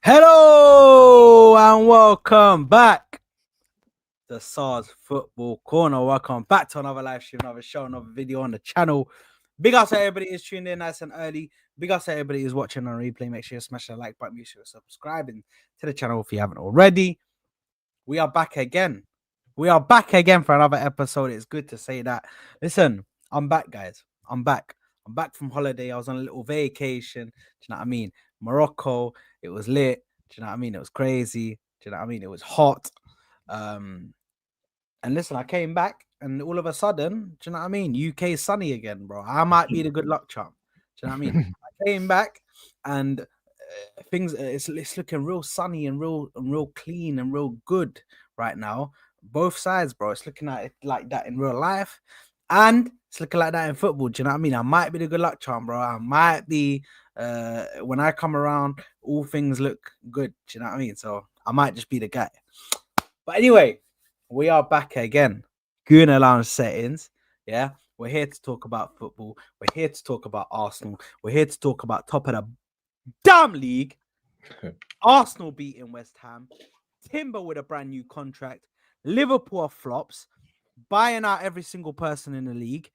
Hello and welcome back to SARS Football Corner. Welcome back to another live stream, another show, another video on the channel. Big ups to everybody who's tuned in nice and early. Big ups to everybody who's watching on replay. Make sure you smash the like button. Make sure you're subscribing to the channel if you haven't already. We are back again. We are back again for another episode. It's good to say that. Listen, I'm back, guys. I'm back. I'm back from holiday. I was on a little vacation. Do you know what I mean? Morocco. It was lit. Do you know what I mean? It was crazy. Do you know what I mean? It was hot. And listen, I came back and all of a sudden, do you know what I mean? UK sunny again, bro. I might be the good luck charm. Do you know what I mean? I came back and things it's looking real sunny and real clean and real good right now. Both sides, bro. It's looking at it like that in real life. And it's looking like that in football. Do you know what I mean? I might be the good luck charm, bro. I might be when I come around, all things look good. Do you know what I mean? So I might just be the guy. But anyway, we are back again. Gooner Lounge settings. Yeah. We're here to talk about football. We're here to talk about Arsenal. We're here to talk about top of the damn league. Arsenal beating West Ham. Timber with a brand new contract. Liverpool flops. Buying out every single person in the league.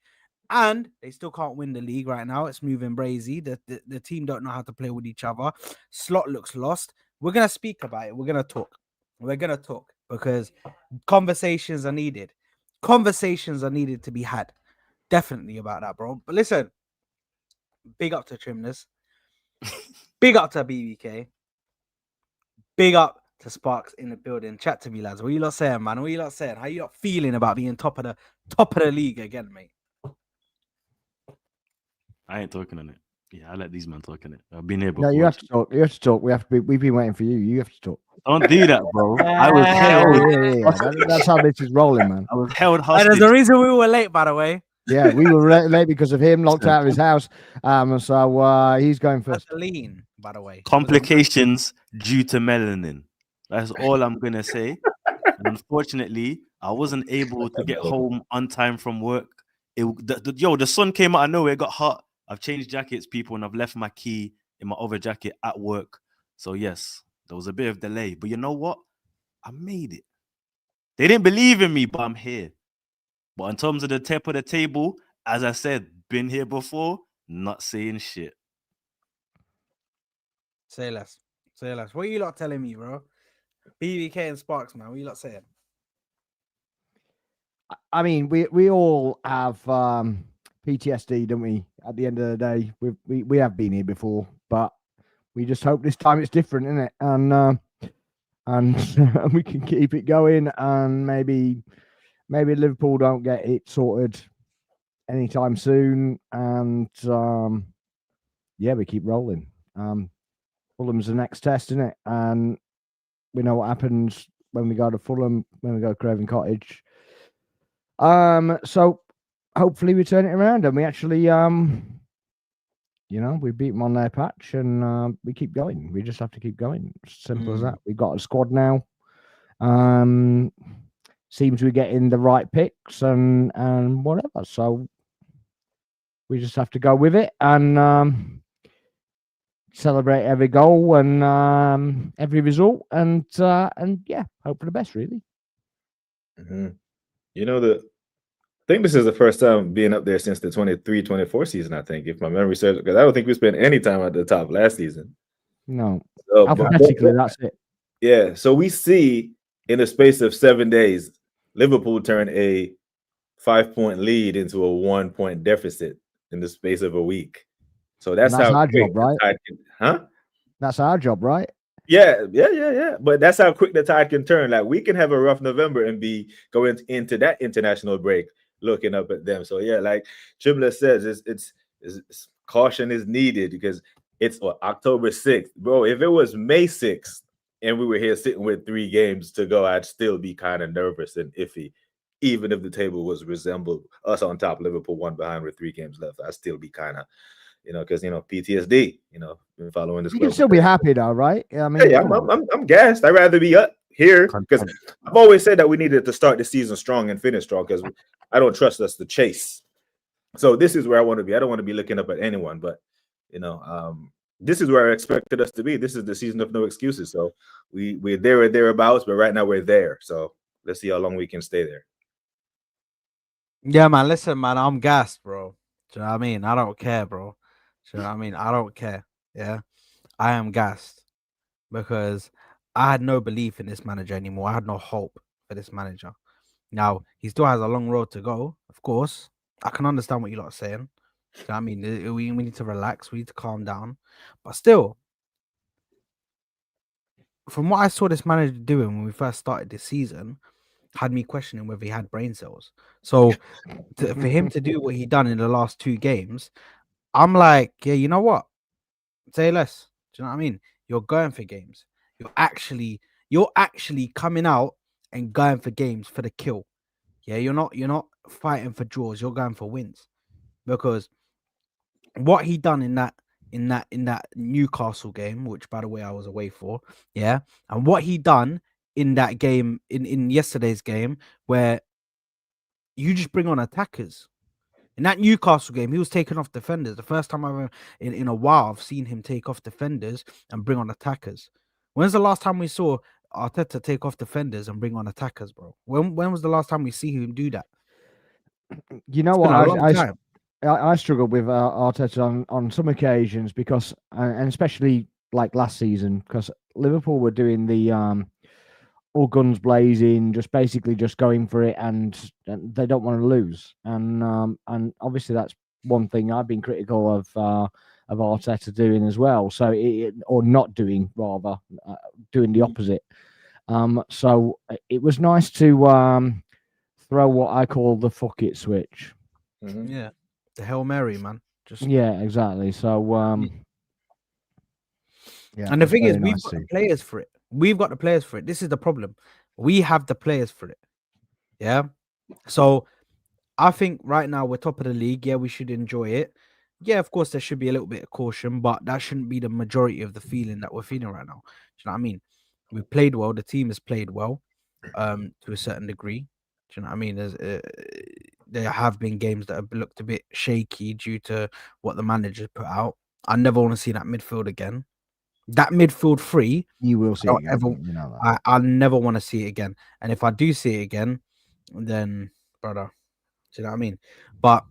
And they still can't win the league right now. It's moving brazy. The team don't know how to play with each other. Slot looks lost. We're going to speak about it. We're going to talk. We're going to talk because conversations are needed. Conversations are needed to be had. Definitely about that, bro. But listen, big up to Trimness. Big up to BBK. Big up to Sparks in the building. Chat to me, lads. What you lot saying, man? What you lot saying? How you lot feeling about being top of the league again, mate? I ain't talking on it. Yeah, I let these men talk on it. I've been here No, before. you have to talk. You have to talk. We've been waiting for you. You have to talk. Don't do that, bro. I was held. That's how this is rolling, man. I was held And hostage. there's a reason we were late, by the way. Yeah, we were late because of him, locked out of his house. So he's going That's first. a lean, by the way. Complications due to melanin. That's all I'm gonna say. And unfortunately, I wasn't able to get home on time from work. The sun came out of nowhere. It got hot. I've changed jackets, people, and I've left my key in my other jacket at work. So yes, there was a bit of delay. But you know what? I made it. They didn't believe in me, but I'm here. But in terms of the top of the table, as I said, been here before, not saying shit. Say less. Say less. What are you lot telling me, bro? BBK and Sparks, man. What are you lot saying? I mean, we all have PTSD, don't we? At the end of the day, we have been here before, but we just hope this time it's different, isn't it? And we can keep it going, and maybe Liverpool don't get it sorted anytime soon, and yeah, we keep rolling. Fulham's the next test, isn't it? And we know what happens when we go to Fulham, when we go to Craven Cottage. So hopefully we turn it around, and we actually, we beat them on their patch, and we keep going. We just have to keep going. Simple as that. We've got a squad now. Seems we're getting the right picks and whatever. So we just have to go with it and celebrate every goal and every result, and yeah, hope for the best, really. Mm-hmm. I think this is the first time being up there since the 23-24 season, I think, if my memory serves, because I don't think we spent any time at the top last season. No. Alphabetically, that's it. Yeah. So we see in the space of 7 days, Liverpool turn a 5-point lead into a 1-point deficit in the space of a week. So that's how our job, right? That's our job, right? Yeah. But that's how quick the tide can turn. Like, we can have a rough November and be going into that international break looking up at them. So yeah, like Tribler says, it's caution is needed because it's October 6th, bro. If it was May 6th and we were here sitting with 3 games to go, I'd still be kind of nervous and iffy. Even if the table was resembled us on top, Liverpool 1 behind with 3 games left, I'd still be kind of, because PTSD. Been following this. You can still be happy though, right? I mean, yeah, I'm gassed. I'd rather be up here because I've always said that we needed to start the season strong and finish strong because I don't trust us to chase. So this is where I want to be. I don't want to be looking up at anyone, but this is where I expected us to be. This is the season of no excuses. So we're there or thereabouts, but right now we're there. So let's see how long we can stay there. Yeah, man. Listen, man. I'm gassed, bro. Do you know what I mean? I don't care, bro. Do you know what I mean? I don't care. Yeah, I am gassed because I had no belief in this manager anymore. I had no hope for this manager. Now he still has a long road to go. Of course, I can understand what you lot are saying. Do you know what I mean? We need to relax. We need to calm down. But still, from what I saw this manager doing when we first started this season, had me questioning whether he had brain cells. So for him to do what he done in the last 2 games, I'm like, yeah, you know what? Say less. Do you know what I mean? You're going for games. You're actually coming out and going for games for the kill. Yeah, you're not fighting for draws. You're going for wins because what he done in that Newcastle game, which by the way I was away for, yeah, and what he done in that game in yesterday's game where you just bring on attackers. In that Newcastle game, he was taking off defenders. The first time I've ever in a while I've seen him take off defenders and bring on attackers. When's the last time we saw Arteta take off defenders and bring on attackers, bro? When was the last time we see him do that? You know It's what? been a long time. I struggled with Arteta on some occasions because, and especially like last season, because Liverpool were doing the all guns blazing, just basically just going for it, and they don't want to lose. And obviously that's one thing I've been critical of Arteta doing as well. So or not doing, rather, doing the opposite. So it was nice to throw what I call the fuck it switch. Yeah, the Hail Mary, man. Just Yeah, exactly. So yeah, and the it's thing is, very we've nice got to the players for it. We've got the players for it. This is the problem. We have the players for it. Yeah. So I think right now we're top of the league. Yeah, we should enjoy it. Yeah, of course there should be a little bit of caution, but that shouldn't be the majority of the feeling that we're feeling right now. Do you know what I mean? We played well. The team has played well, to a certain degree. Do you know what I mean? There have been games that have looked a bit shaky due to what the manager put out. I never want to see that midfield again. That midfield three, you will see I it don't again. ever, You know that. I never want to see it again. And if I do see it again, then brother, do you know what I mean? But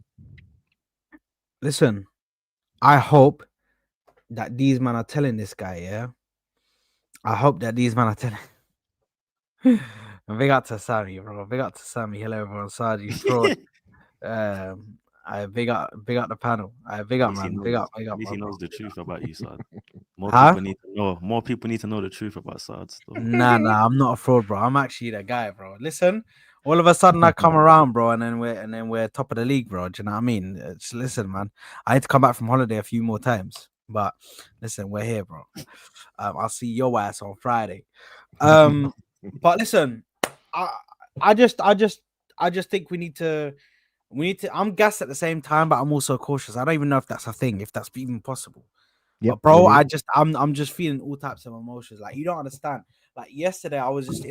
listen, I hope that these men are telling this guy, yeah. I hope that these men are telling. Big up to Sammy, bro. Big up to Sammy. Hello, everyone. Sarge, fraud. I big up the panel. I big up, At least he man. knows, Big at up, least he bro. knows the truth about you, Sad. More Huh? people need to know. More people need to know the truth about Sad stuff. Nah, I'm not a fraud, bro. I'm actually the guy, bro. Listen, all of a sudden I come around, bro, and then we're top of the league, bro. Do you know what I mean? Listen, man. I had to come back from holiday a few more times, but listen, we're here, bro. I'll see your ass on Friday. But listen, I just think we need to. I'm gassed at the same time, but I'm also cautious. I don't even know if that's a thing, if that's even possible. Yep, But bro, it is. I'm just feeling all types of emotions. Like you don't understand. Like yesterday, I was just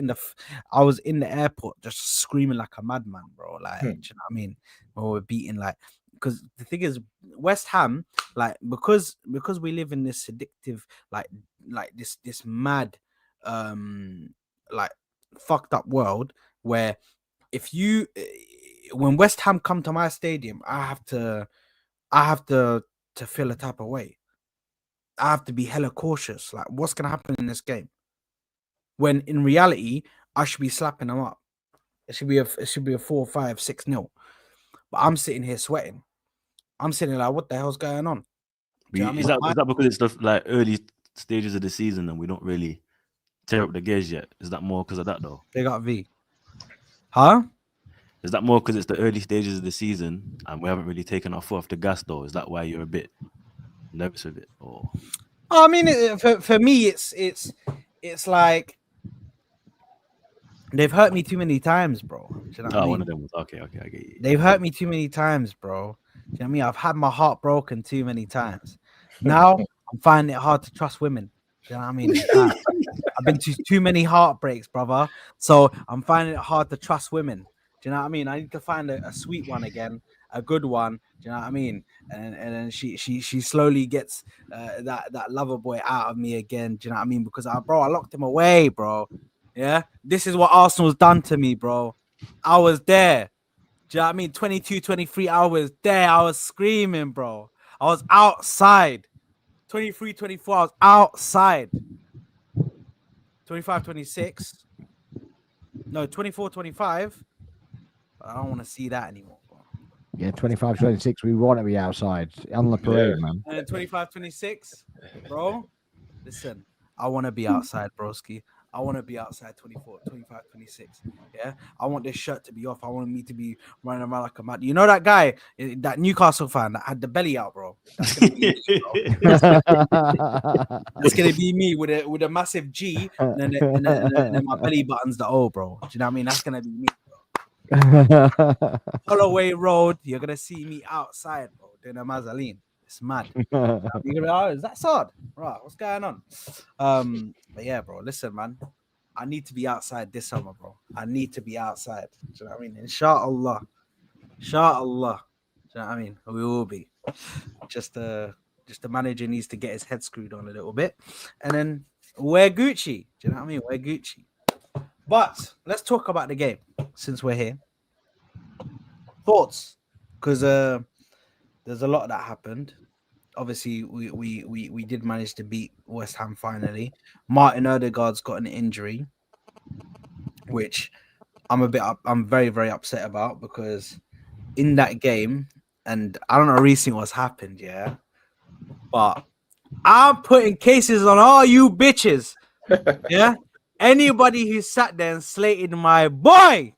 I was in the airport, just screaming like a madman, bro. Like, do you know what I mean? When we're beating, like, because the thing is, West Ham, like, because we live in this addictive, like this mad, like fucked up world where if you when West Ham come to my stadium, I have to feel a type of way. I have to be hella cautious. Like, what's gonna happen in this game? When in reality, I should be slapping them up. It should be a 4-5-6-0. But I'm sitting here sweating. I'm sitting like, what the hell's going on? Do you know what I Is mean? that because it's the like early stages of the season and we don't really tear up the gears yet? Is that more because of that though? They got V. Huh? Is that more because it's the early stages of the season and we haven't really taken our foot off the gas though? Is that why you're a bit nervous with it? Or I mean, for me, it's like they've hurt me too many times, bro. Do you know what I mean? one of them was okay. I get you. They've hurt me too many times, bro. Do you know what I mean? I've had my heart broken too many times. Now I'm finding it hard to trust women. Do you know what I mean? It's bad. I've been to too many heartbreaks, brother. So I'm finding it hard to trust women. Do you know what I mean? I need to find a sweet one again, a good one. Do you know what I mean? And then she slowly gets that lover boy out of me again. Do you know what I mean? Because I locked him away, bro. Yeah, this is what Arsenal's done to me, bro. I was there. Do you know what I mean? 22, 23 hours there. I was screaming, bro. I was outside. 23, 24, I was outside. 25, 26. No, 24, 25. I don't want to see that anymore, bro. Yeah, 25, 26. We want to be outside on the parade, man. And then 25, 26, bro. Listen, I want to be outside, broski. I want to be outside 24, 25, 26. Yeah. I want this shirt to be off. I want me to be running around like a mad. You know that guy, that Newcastle fan that had the belly out, bro? That's going to be me, bro. That's going to be me with a massive G and then my belly button's the O, bro. Do you know what I mean? That's going to be me, bro. Holloway Road, you're going to see me outside, bro, doing a Mazzoline. It's mad. You're gonna be, oh, is that sod? Right, what's going on? But yeah, bro, listen, man. I need to be outside this summer, bro. I need to be outside. Do you know what I mean? Inshallah. Inshallah. Do you know what I mean? We will be. Just the manager needs to get his head screwed on a little bit. And then wear Gucci. Do you know what I mean? Wear Gucci. But let's talk about the game since we're here. Thoughts? Because there's a lot that happened. Obviously, we did manage to beat West Ham finally. Martin Odegaard's got an injury, which I'm very, very upset about, because in that game, and I don't know recently what's happened, yeah, but I'm putting cases on all you bitches, yeah. Anybody who sat there and slated my boy,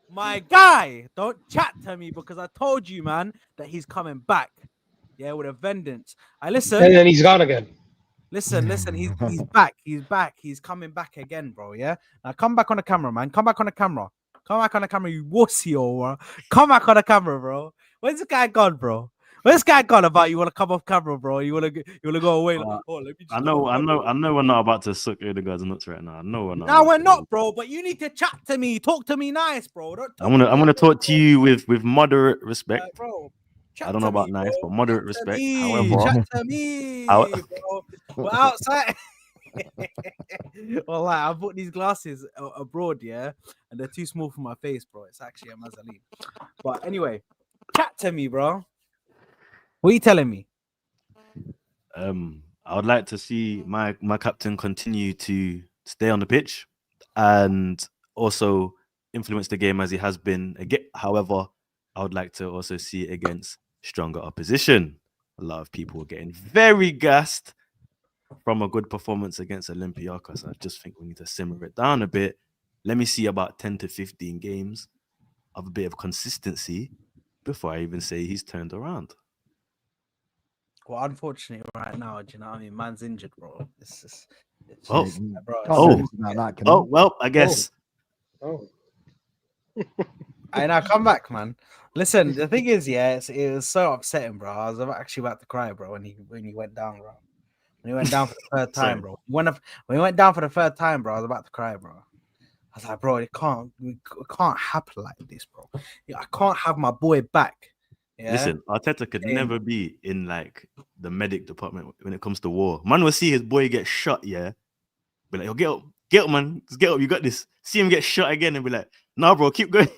my guy, don't chat to me, because I told you, man, that he's coming back. Yeah, with a vengeance. Listen. And then he's gone again. Listen. He's back. He's back. He's coming back again, bro. Yeah. Now come back on the camera, man. Come back on the camera. Come back on the camera, you wussy, or come back on the camera, bro. Where's this guy gone, bro? Where's this guy gone about? You want to come off camera, bro? You want to go away? Like, oh, let me just I know we're not about to suck Odegaard's nuts right now. I know we're not. No, we're not, bro. But you need to chat to me. Talk to me nice, bro. I'm gonna talk to you with moderate respect, bro. I don't know about nice, but moderate respect. However, chat to me, bro. We're outside. Well, like, I bought these glasses abroad, yeah, and they're too small for my face, bro. It's actually a Mazzoline. But anyway, chat to me, bro. What are you telling me? I would like to see my captain continue to stay on the pitch and also influence the game as he has been. However, I would like to also see it against stronger opposition. A lot of people are getting very gassed from a good performance against Olympiacos. I just think we need to simmer it down a bit. Let me see about 10 to 15 games of a bit of consistency before I even say he's turned around. Well, unfortunately, right now, do you know what I mean? Man's injured, bro. It's Oh. just, bro. Well, I guess. Oh. I now come back, man. Listen, the thing is, yeah, it was so upsetting, bro. I was actually about to cry, bro, when he went down, bro. When he went down for the third time, bro. When he went down for the third time, bro, I was about to cry, bro. I was like, bro, it can't happen like this, bro. I can't have my boy back. Yeah? Listen, Arteta could never be in like the medic department when it comes to war. Man will see his boy get shot, yeah. Be like, yo, get up, man. Just get up, you got this. See him get shot again and be like, nah, bro, keep going.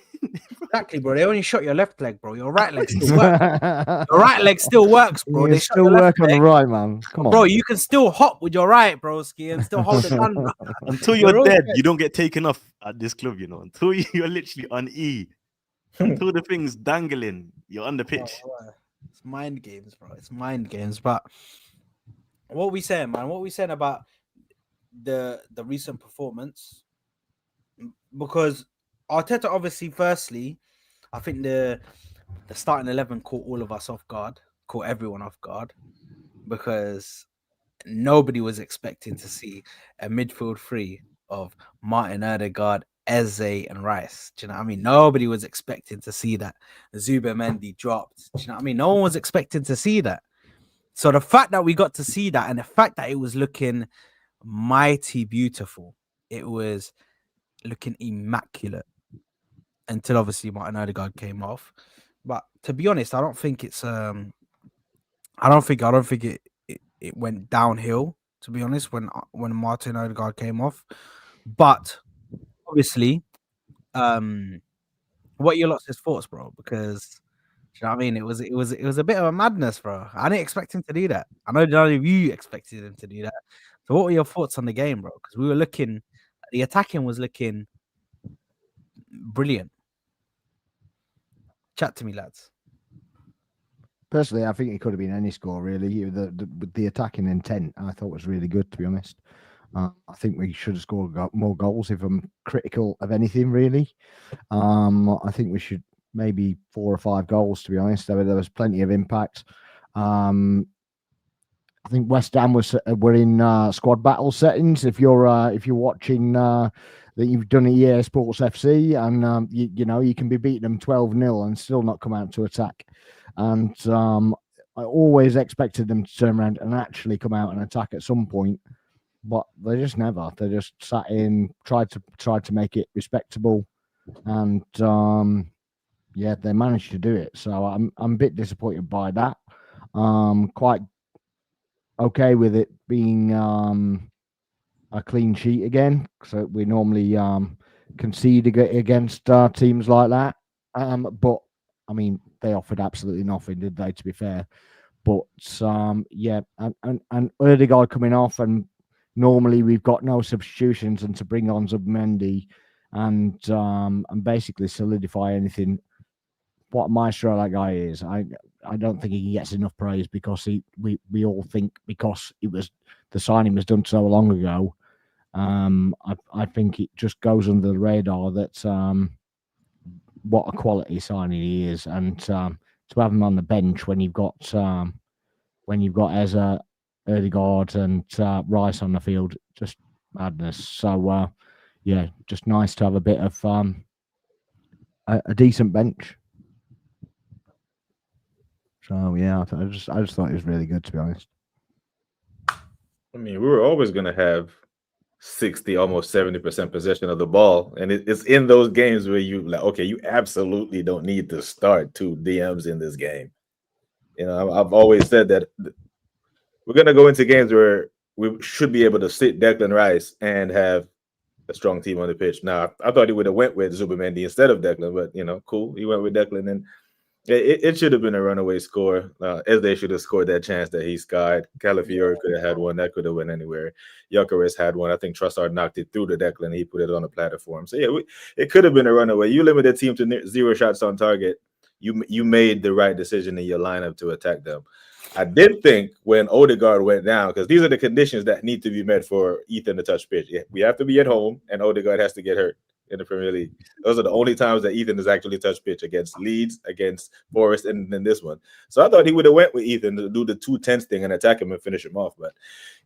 Exactly, bro. They only shot your left leg, bro. Your right leg still works. Your right leg still works, bro. They still work on the right, man. Come on, bro. You can still hop with your right, broski, and still hold the gun. Bro. Until you're dead, you don't get taken off at this club, you know. Until you're literally on E. Until the thing's dangling, you're on the pitch. It's mind games, bro. It's mind games. But what we saying, man? What we saying about the recent performance? Because Arteta, obviously, firstly, I think the starting 11 caught all of us off guard, caught everyone off guard, because nobody was expecting to see a midfield three of Martin Odegaard, Eze, and Rice. Do you know what I mean? Nobody was expecting to see that. Zubimendi dropped. Do you know what I mean? No one was expecting to see that. So the fact that we got to see that, and the fact that it was looking mighty beautiful, it was looking immaculate. until obviously Martin Odegaard came off. But to be honest, I don't think it's I don't think it went downhill. To be honest, when Martin Odegaard came off, but obviously, what are your lots of thoughts, bro? Because do you know what I mean? It was a bit of a madness, bro. I didn't expect him to do that. I know none of you expected him to do that. So, what were your thoughts on the game, bro? Because we were looking, the attacking was looking brilliant. Chat to me, lads. Personally, I think it could have been any score really. The attacking intent I thought was really good, to be honest. I think we should have scored more goals if I'm critical of anything, really. I think we should maybe 4 or 5 goals, to be honest. There was plenty of impact. I think West Ham were in squad battle settings. If you're watching that you've done a EA Sports FC, and you know you can be beating them 12-0 and still not come out to attack. And I always expected them to turn around and actually come out and attack at some point, but they just never. They just sat in, tried to make it respectable, and yeah, they managed to do it. So I'm a bit disappointed by that. Quite okay with it being a clean sheet again. So we normally concede against teams like that. But I mean, they offered absolutely nothing, did they? To be fair, but yeah, and Odegaard coming off, and normally we've got no substitutions, and to bring on Zubimendi and basically solidify anything. What a maestro that guy is. I don't think he gets enough praise because we all think because it was the signing was done so long ago. I think it just goes under the radar that what a quality signing he is, and to have him on the bench when you've got Eza, Odegaard, and Rice on the field, just madness. So yeah, just nice to have a bit of a decent bench. So yeah, I just thought it was really good, to be honest. I mean, we were always going to have 60, almost 70% possession of the ball, and it's in those games where you like, okay, you absolutely don't need to start 2 DMs in this game. You know, I've always said that we're going to go into games where we should be able to sit Declan Rice and have a strong team on the pitch. Now, I thought he would have went with Zubimendi instead of Declan, but you know, cool. He went with Declan, and it should have been a runaway score. As they should have scored that chance that he skied. Calafiori could have had one that could have went anywhere. Gyökeres had one. I think Trossard knocked it through to Declan. He put it on a platform. So yeah, it could have been a runaway. You limit the team to 0 shots on target. You made the right decision in your lineup to attack them. I did think when Odegaard went down, because these are the conditions that need to be met for Ethan to touch pitch. Yeah, we have to be at home, and Odegaard has to get hurt in the Premier League. Those are the only times that Ethan has actually touched pitch, against Leeds, against Forest, and then this one. So I thought he would have went with Ethan to do the 2-10 thing and attack him and finish him off, but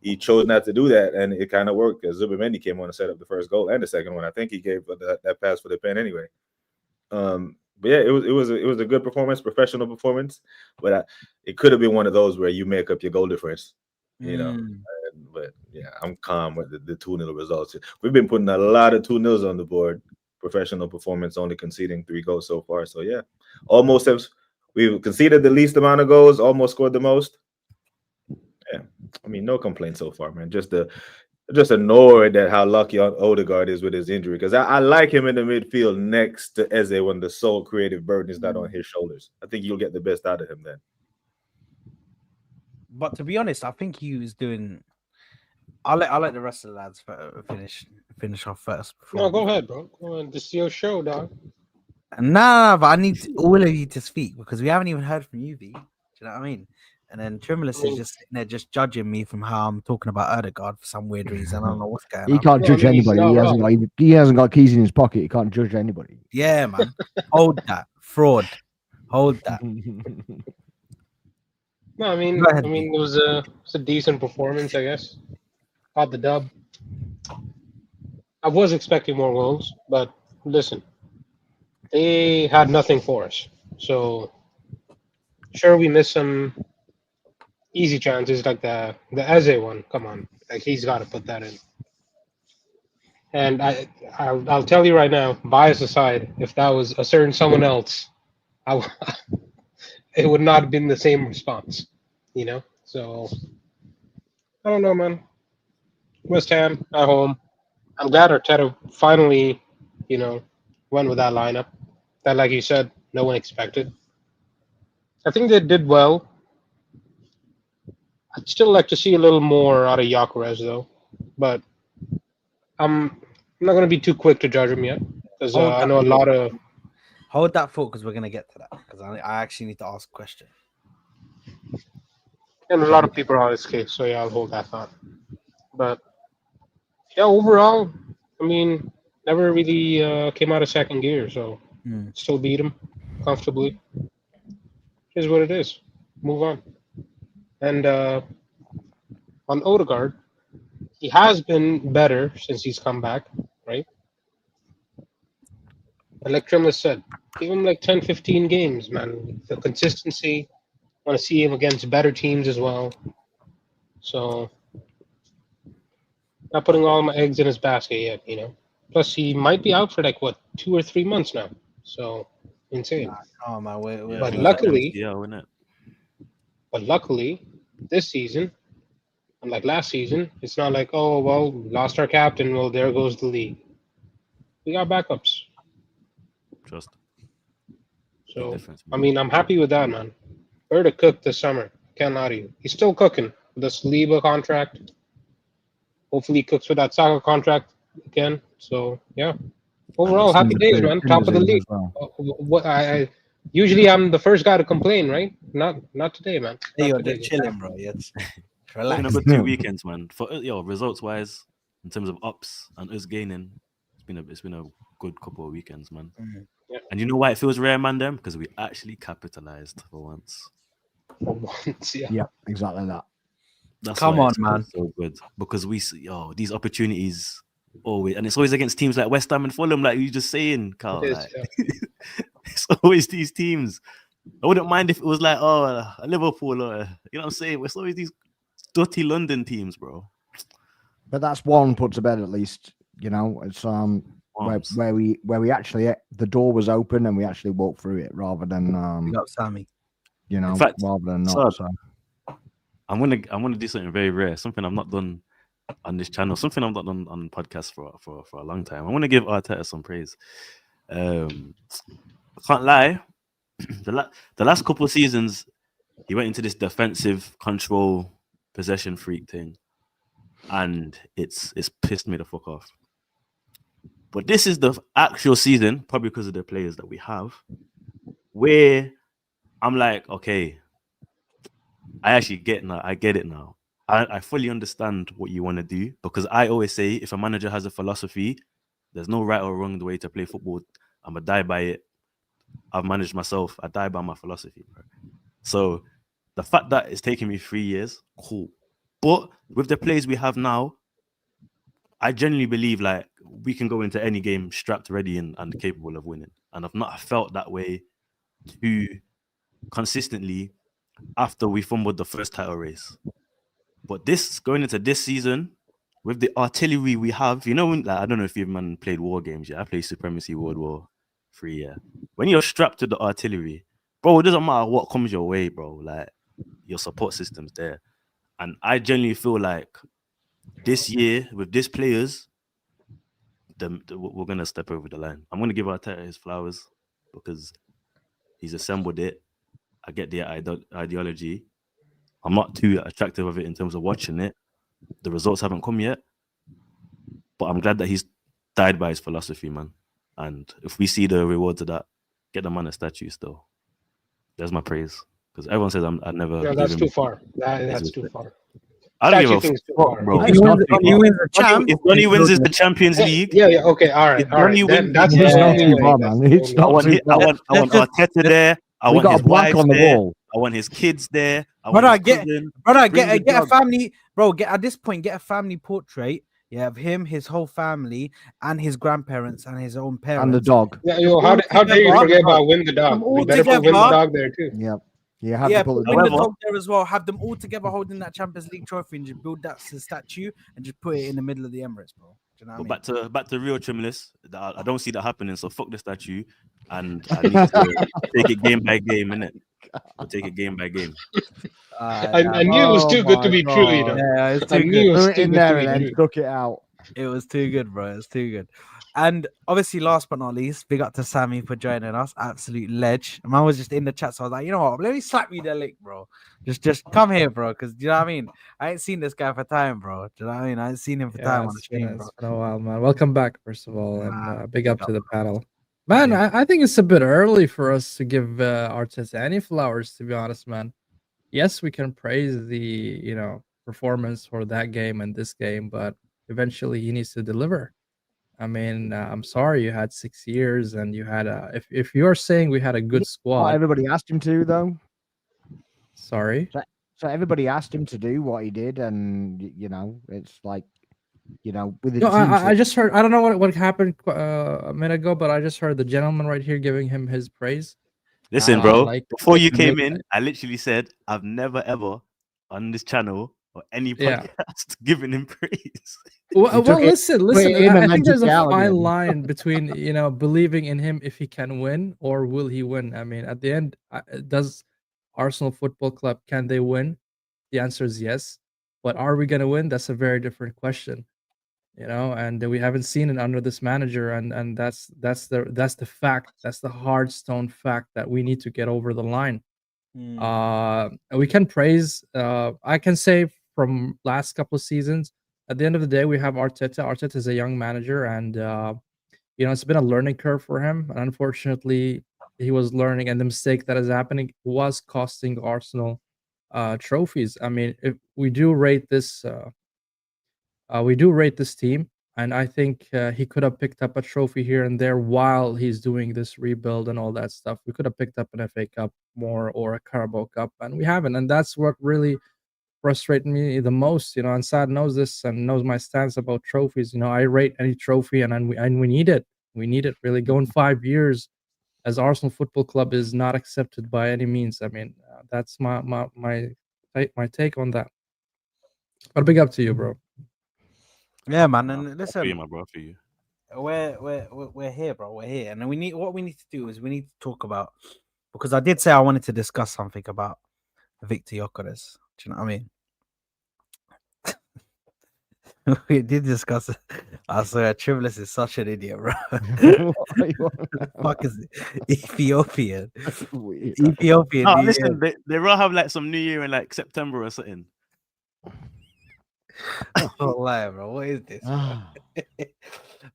he chose not to do that, and it kind of worked because Zubimendi came on to set up the first goal and the second one. I think he gave that pass for the pen anyway. But yeah, it was a good performance, professional performance, but it could have been one of those where you make up your goal difference, you know. But yeah, I'm calm with the 2-0 results. We've been putting a lot of 2-0s on the board. Professional performance, only conceding 3 goals so far. So yeah, almost we've conceded the least amount of goals, almost scored the most. Yeah, I mean, no complaints so far, man. Just annoyed at how lucky Odegaard is with his injury, because I like him in the midfield next to Eze when the sole creative burden is not on his shoulders. I think you'll get the best out of him then. But to be honest, I think he was doing. I'll let the rest of the lads finish off first. No, go ahead, bro. Go on. This is your show, dog. No, but I need all of you to speak because we haven't even heard from you, V. Do you know what I mean? And then Tremulous is just sitting there just judging me from how I'm talking about Odegaard for some weird reason. I don't know what's going on. He can't judge anybody. He hasn't got keys in his pocket. He can't judge anybody. Yeah, man. Hold that. Fraud. Hold that. No, I mean it was a decent performance, I guess. Got the dub. I was expecting more goals, but listen, they had nothing for us. So sure, we missed some easy chances like the Eze one. Come on, like he's got to put that in. And I'll tell you right now, bias aside, if that was a certain someone else, it would not have been the same response, you know. So I don't know, man. West Ham at home. I'm glad Arteta finally, you know, went with that lineup. That, like you said, no one expected. I think they did well. I'd still like to see a little more out of Gyökeres though, but I'm not gonna be too quick to judge him yet because I know a lot of. Hold that thought because we're gonna get to that. Because I actually need to ask a question. And a lot of people are on his case, so yeah, I'll hold that thought. But yeah, overall, I mean, never really came out of second gear, so still beat him comfortably. Is what it is. Move on. And on Odegaard, he has been better since he's come back, right? And like Trimless said, give him like 10, 15 games, man. The consistency. Want to see him against better teams as well. So, not putting all my eggs in his basket yet, you know. Plus, he might be out for like what 2 or 3 months now. So, insane. Oh man, But luckily, MCL, but luckily, this season, unlike last season, it's not like, oh well, lost our captain. Well, there goes the league. We got backups. Just So, difference, I mean, I'm happy with that, man. Berta cooked this summer. Can't lie to you. He's still cooking with the Saliba contract. Hopefully, he cooks with that Saka contract again. So, yeah. Overall, happy days, man. Top of the league. What I usually I'm the first guy to complain, right? Not today, man. Hey, Not you're today. just chilling, bro. It's It's relax. been a good 2 weekends, man. For results wise, in terms of ups and us gaining, it's been a good couple of weekends, man. Yeah. And you know why it feels rare, man? Them because we actually capitalized for once. For once, yeah. Yeah, exactly that. That's Come why on, it's man. so good because we see these opportunities always, and it's always against teams like West Ham and Fulham, like you just saying, Carl. It is, Like, yeah. it's always these teams. I wouldn't mind if it was like a Liverpool or you know what I'm saying. It's always these dirty London teams, bro. But that's one put to bed at least. You know, it's where we actually the door was open and we actually walked through it rather than We got Sammy. you know, In fact, rather than not. So I'm gonna do something very rare, something I've not done on this channel, something I've not done on podcasts for a long time. I want to give Arteta some praise. I can't lie, the last couple of seasons he went into this defensive control possession freak thing, and it's pissed me the fuck off. But this is the actual season, probably because of the players that we have, where I'm like, okay, I actually get now. I get it now. I fully understand what you want to do because I always say if a manager has a philosophy, there's no right or wrong the way to play football. I'm gonna die by it. I've managed myself. I die by my philosophy. Bro. So the fact that it's taken me 3 years, cool. But with the players we have now, I genuinely believe like we can go into any game strapped, ready, and capable of winning. And I've not felt that way too consistently after we fumbled the first title race. But this going into this season with the artillery we have, you know, like, I don't know if you've played war games yet. I played Supremacy World War 3. Yeah, when you're strapped to the artillery, bro, it doesn't matter what comes your way, bro. Like your support system's there, and I genuinely feel like this year with these players, we're gonna step over the line. I'm gonna give Arteta his flowers because he's assembled it. I get the ideology. I'm not too attractive of it in terms of watching it. The results haven't come yet, but I'm glad that he's died by his philosophy, man. And if we see the rewards of that, get the man a statue still. There's my praise. Because everyone says I never. No, that's too far. That's too far. I don't give a fuck, bro. If Donny wins is the Champions League. Yeah. Okay, all right. That's it's not too far, man. It's not too far. I want Arteta there. I want his wife on the there. wall. I want his kids there. Brother, get a family, bro. At this point, get a family portrait. Yeah, of him, his whole family, and his grandparents and his own parents, and the dog. Yeah, how dare you forget about Win the dog? You better put Win the dog there too. Yep. You have to put the dog there as well. Have them all together holding that Champions League trophy and just build that statue and just put it in the middle of the Emirates, bro. Do you know But what I mean? back to real Trimless. I don't see that happening. So fuck the statue, and I need to take it game by game, innit? We'll take it game by game. I knew it was too good to be true, you know. Yeah, it's I too knew good. it was Threw it too in good to there be and then true. stuck it out. It was too good, bro. It was too good. And obviously, last but not least, big up to Sammy for joining us. Absolute ledge. Man was just in the chat, so I was like, you know what? Let me slap you the link, bro. Just come here, bro. Because you know what I mean? I ain't seen this guy for time, bro. Do you know what I mean? I ain't seen him for time on the stream, bro. It's been a while, man. Welcome back, first of all, and big big up to up, the panel. Man, Yeah. I think it's a bit early for us to give Arteta any flowers, to be honest, man. Yes, we can praise the performance for that game and this game, but eventually he needs to deliver. I mean, I'm sorry you had 6 years and you had if you're saying we had a good Not squad, everybody asked him to, though. sorry. So everybody asked him to do what he did, and it's like, with the No, team. I just heard. I don't know what happened a minute ago, but I just heard the gentleman right here giving him his praise. Listen, I bro. like Before you to came make- in, I literally said I've never ever on this channel or any Yeah. podcast given him praise. Well, You took it- listen. it in I and think then there's took a it out fine again. line between believing in him if he can win or will he win. I mean, at the end, does Arsenal Football Club can they win? The answer is yes. But are we gonna win? That's a very different question. And we haven't seen it under this manager, and that's the fact. That's the hard stone fact that we need to get over the line. We can praise. I can say from last couple of seasons. At the end of the day, we have Arteta. Arteta is a young manager, and it's been a learning curve for him. And unfortunately, he was learning, and the mistake that is happening was costing Arsenal trophies. I mean, if we do rate this, team, and I think he could have picked up a trophy here and there while he's doing this rebuild and all that stuff. We could have picked up an FA Cup more or a Carabao Cup, and we haven't. And that's what really frustrated me the most. And Sad knows this and knows my stance about trophies. I rate any trophy, and we need it. We need it really. Going 5 years as Arsenal Football Club is not accepted by any means. I mean, that's my take on that. But big up to you, bro. Yeah, man. And I feel you, listen, my bro. I feel you. we're here, bro. We're here, and we need to do is we need to talk about, because I did say I wanted to discuss something about Victor Gyökeres. Do you know what I mean? We did discuss it. I swear, Triveless is such an idiot, bro. Fuck is it? Ethiopian. Ethiopian. No, New listen, Year. they will have like some New Year in like September or something. Oh, lie, bro. What is this? Bro?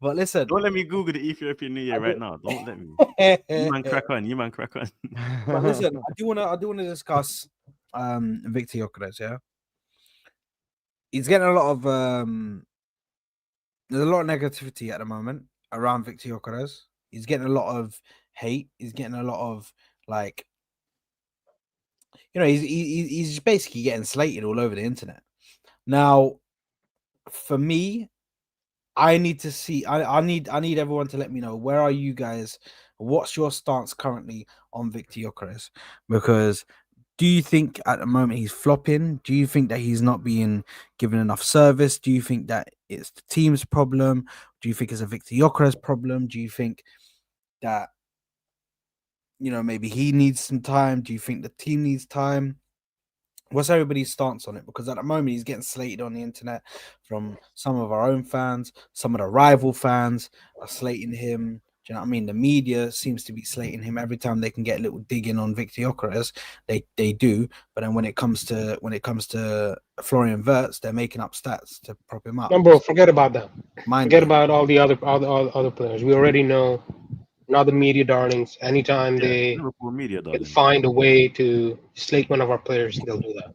But listen, Don't let me Google the Ethiopian New Year right now. Don't let me. You man, crack on. You man, crack on. But listen, I do wanna discuss Victor Gyökeres, yeah. He's getting a lot of there's a lot of negativity at the moment around Victor Gyökeres. He's getting a lot of hate. He's getting a lot of like, he's basically getting slated all over the internet. Now, for me, I need to see. I need everyone to let me know, where are you guys? What's your stance currently on Victor Gyökeres? Because do you think at the moment he's flopping? Do you think that he's not being given enough service? Do you think that it's the team's problem? Do you think it's a Victor Gyökeres problem? Do you think that maybe he needs some time? Do you think the team needs time? What's everybody's stance on it? Because at the moment he's getting slated on the internet from some of our own fans, some of the rival fans are slating him. Do you know what I mean? The media seems to be slating him every time they can get a little digging on Victor Gyökeres. They do, but then when it comes to Florian Wirtz, they're making up stats to prop him up. No, bro, forget about that. Mind Forget you. about all the other players. We already know. Not the media darlings. Anytime they Liverpool media, can darling. find a way to slate one of our players, they'll do that.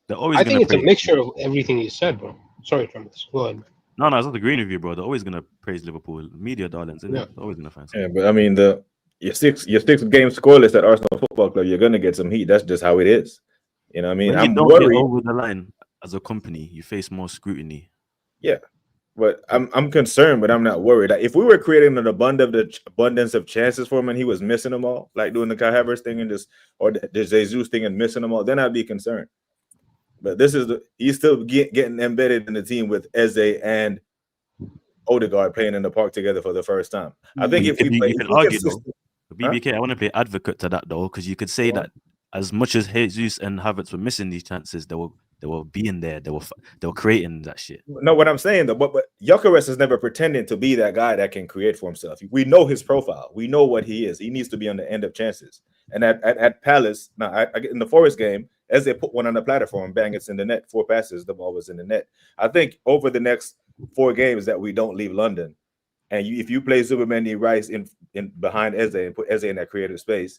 They're always I gonna think it's a praise. mixture of everything you said, bro. Sorry, Travis. Go ahead. No, I was not agreeing with you, bro. They're always gonna praise Liverpool media, darlings. Isn't Yeah. it? They're always gonna find something. Yeah, but I mean your six game scoreless at Arsenal Football Club, you're gonna get some heat. That's just how it is. You know what I mean? When you I'm don't worried. get over the line as a company, you face more scrutiny. Yeah, but I'm concerned, but I'm not worried. Like, if we were creating an abundance of chances for him and he was missing them all, like doing the Kai Havertz thing and or the Jesus thing and missing them all, then I'd be concerned. But he's still getting embedded in the team with Eze and Odegaard playing in the park together for the first time. I think You if we play, you if could we argue though, consistent, BBK. I want to play advocate to that though, because you could say Go on. that as much as Jesus and Havertz were missing these chances, they were being there. They were creating that shit. No, what I'm saying though, but Gyökeres is never pretending to be that guy that can create for himself. We know his profile. We know what he is. He needs to be on the end of chances. And at Palace, now in the Forest game, as they put one on the platform, bang, it's in the net. 4 passes, the ball was in the net. I think over the next 4 games that we don't leave London, and if you play Zubimendi Rice in behind Eze and put Eze in that creative space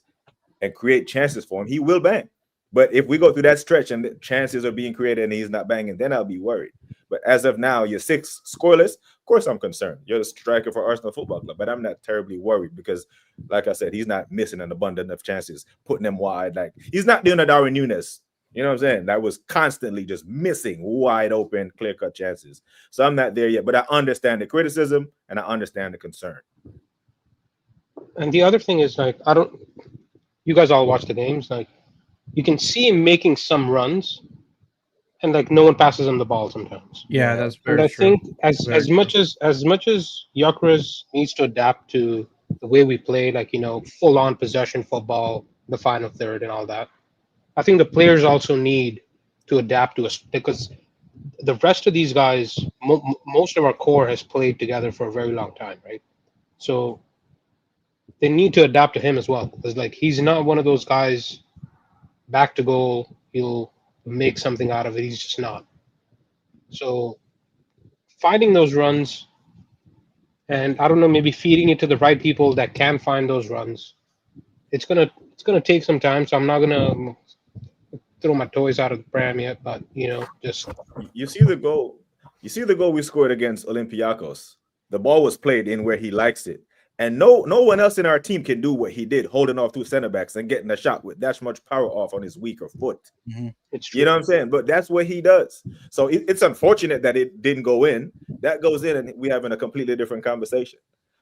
and create chances for him, he will bang. But if we go through that stretch and the chances are being created and he's not banging, then I'll be worried. But as of now, you're 6 scoreless. Of course, I'm concerned. You're the striker for Arsenal Football Club, but I'm not terribly worried because, like I said, he's not missing an abundance of chances, putting them wide. Like he's not doing a Darwin Núñez. You know what I'm saying? That was constantly just missing wide open, clear-cut chances. So I'm not there yet, but I understand the criticism and I understand the concern. And the other thing is, like, you guys all watch the games, like, you can see him making some runs, and like no one passes him the ball sometimes. Yeah, that's And very I true. think as much as Gyökeres needs to adapt to the way we play, like, you know, full on possession football, the final third, and all that, I think the players also need to adapt to us because the rest of these guys, most of our core has played together for a very long time, right? So they need to adapt to him as well because, like, he's not one of those guys back to goal, he'll make something out of it. He's just not. So finding those runs, and I don't know, maybe feeding it to the right people that can find those runs. It's gonna take some time. So I'm not gonna throw my toys out of the pram yet, but you know, just You see the goal. You see the goal we scored against Olympiacos. The ball was played in where he likes it. And no one else in our team can do what he did, holding off 2 center backs and getting a shot with that much power off on his weaker foot. it's true. You know what I'm saying? But that's what he does. So it's unfortunate that it didn't go in. That goes in, and we're having a completely different conversation.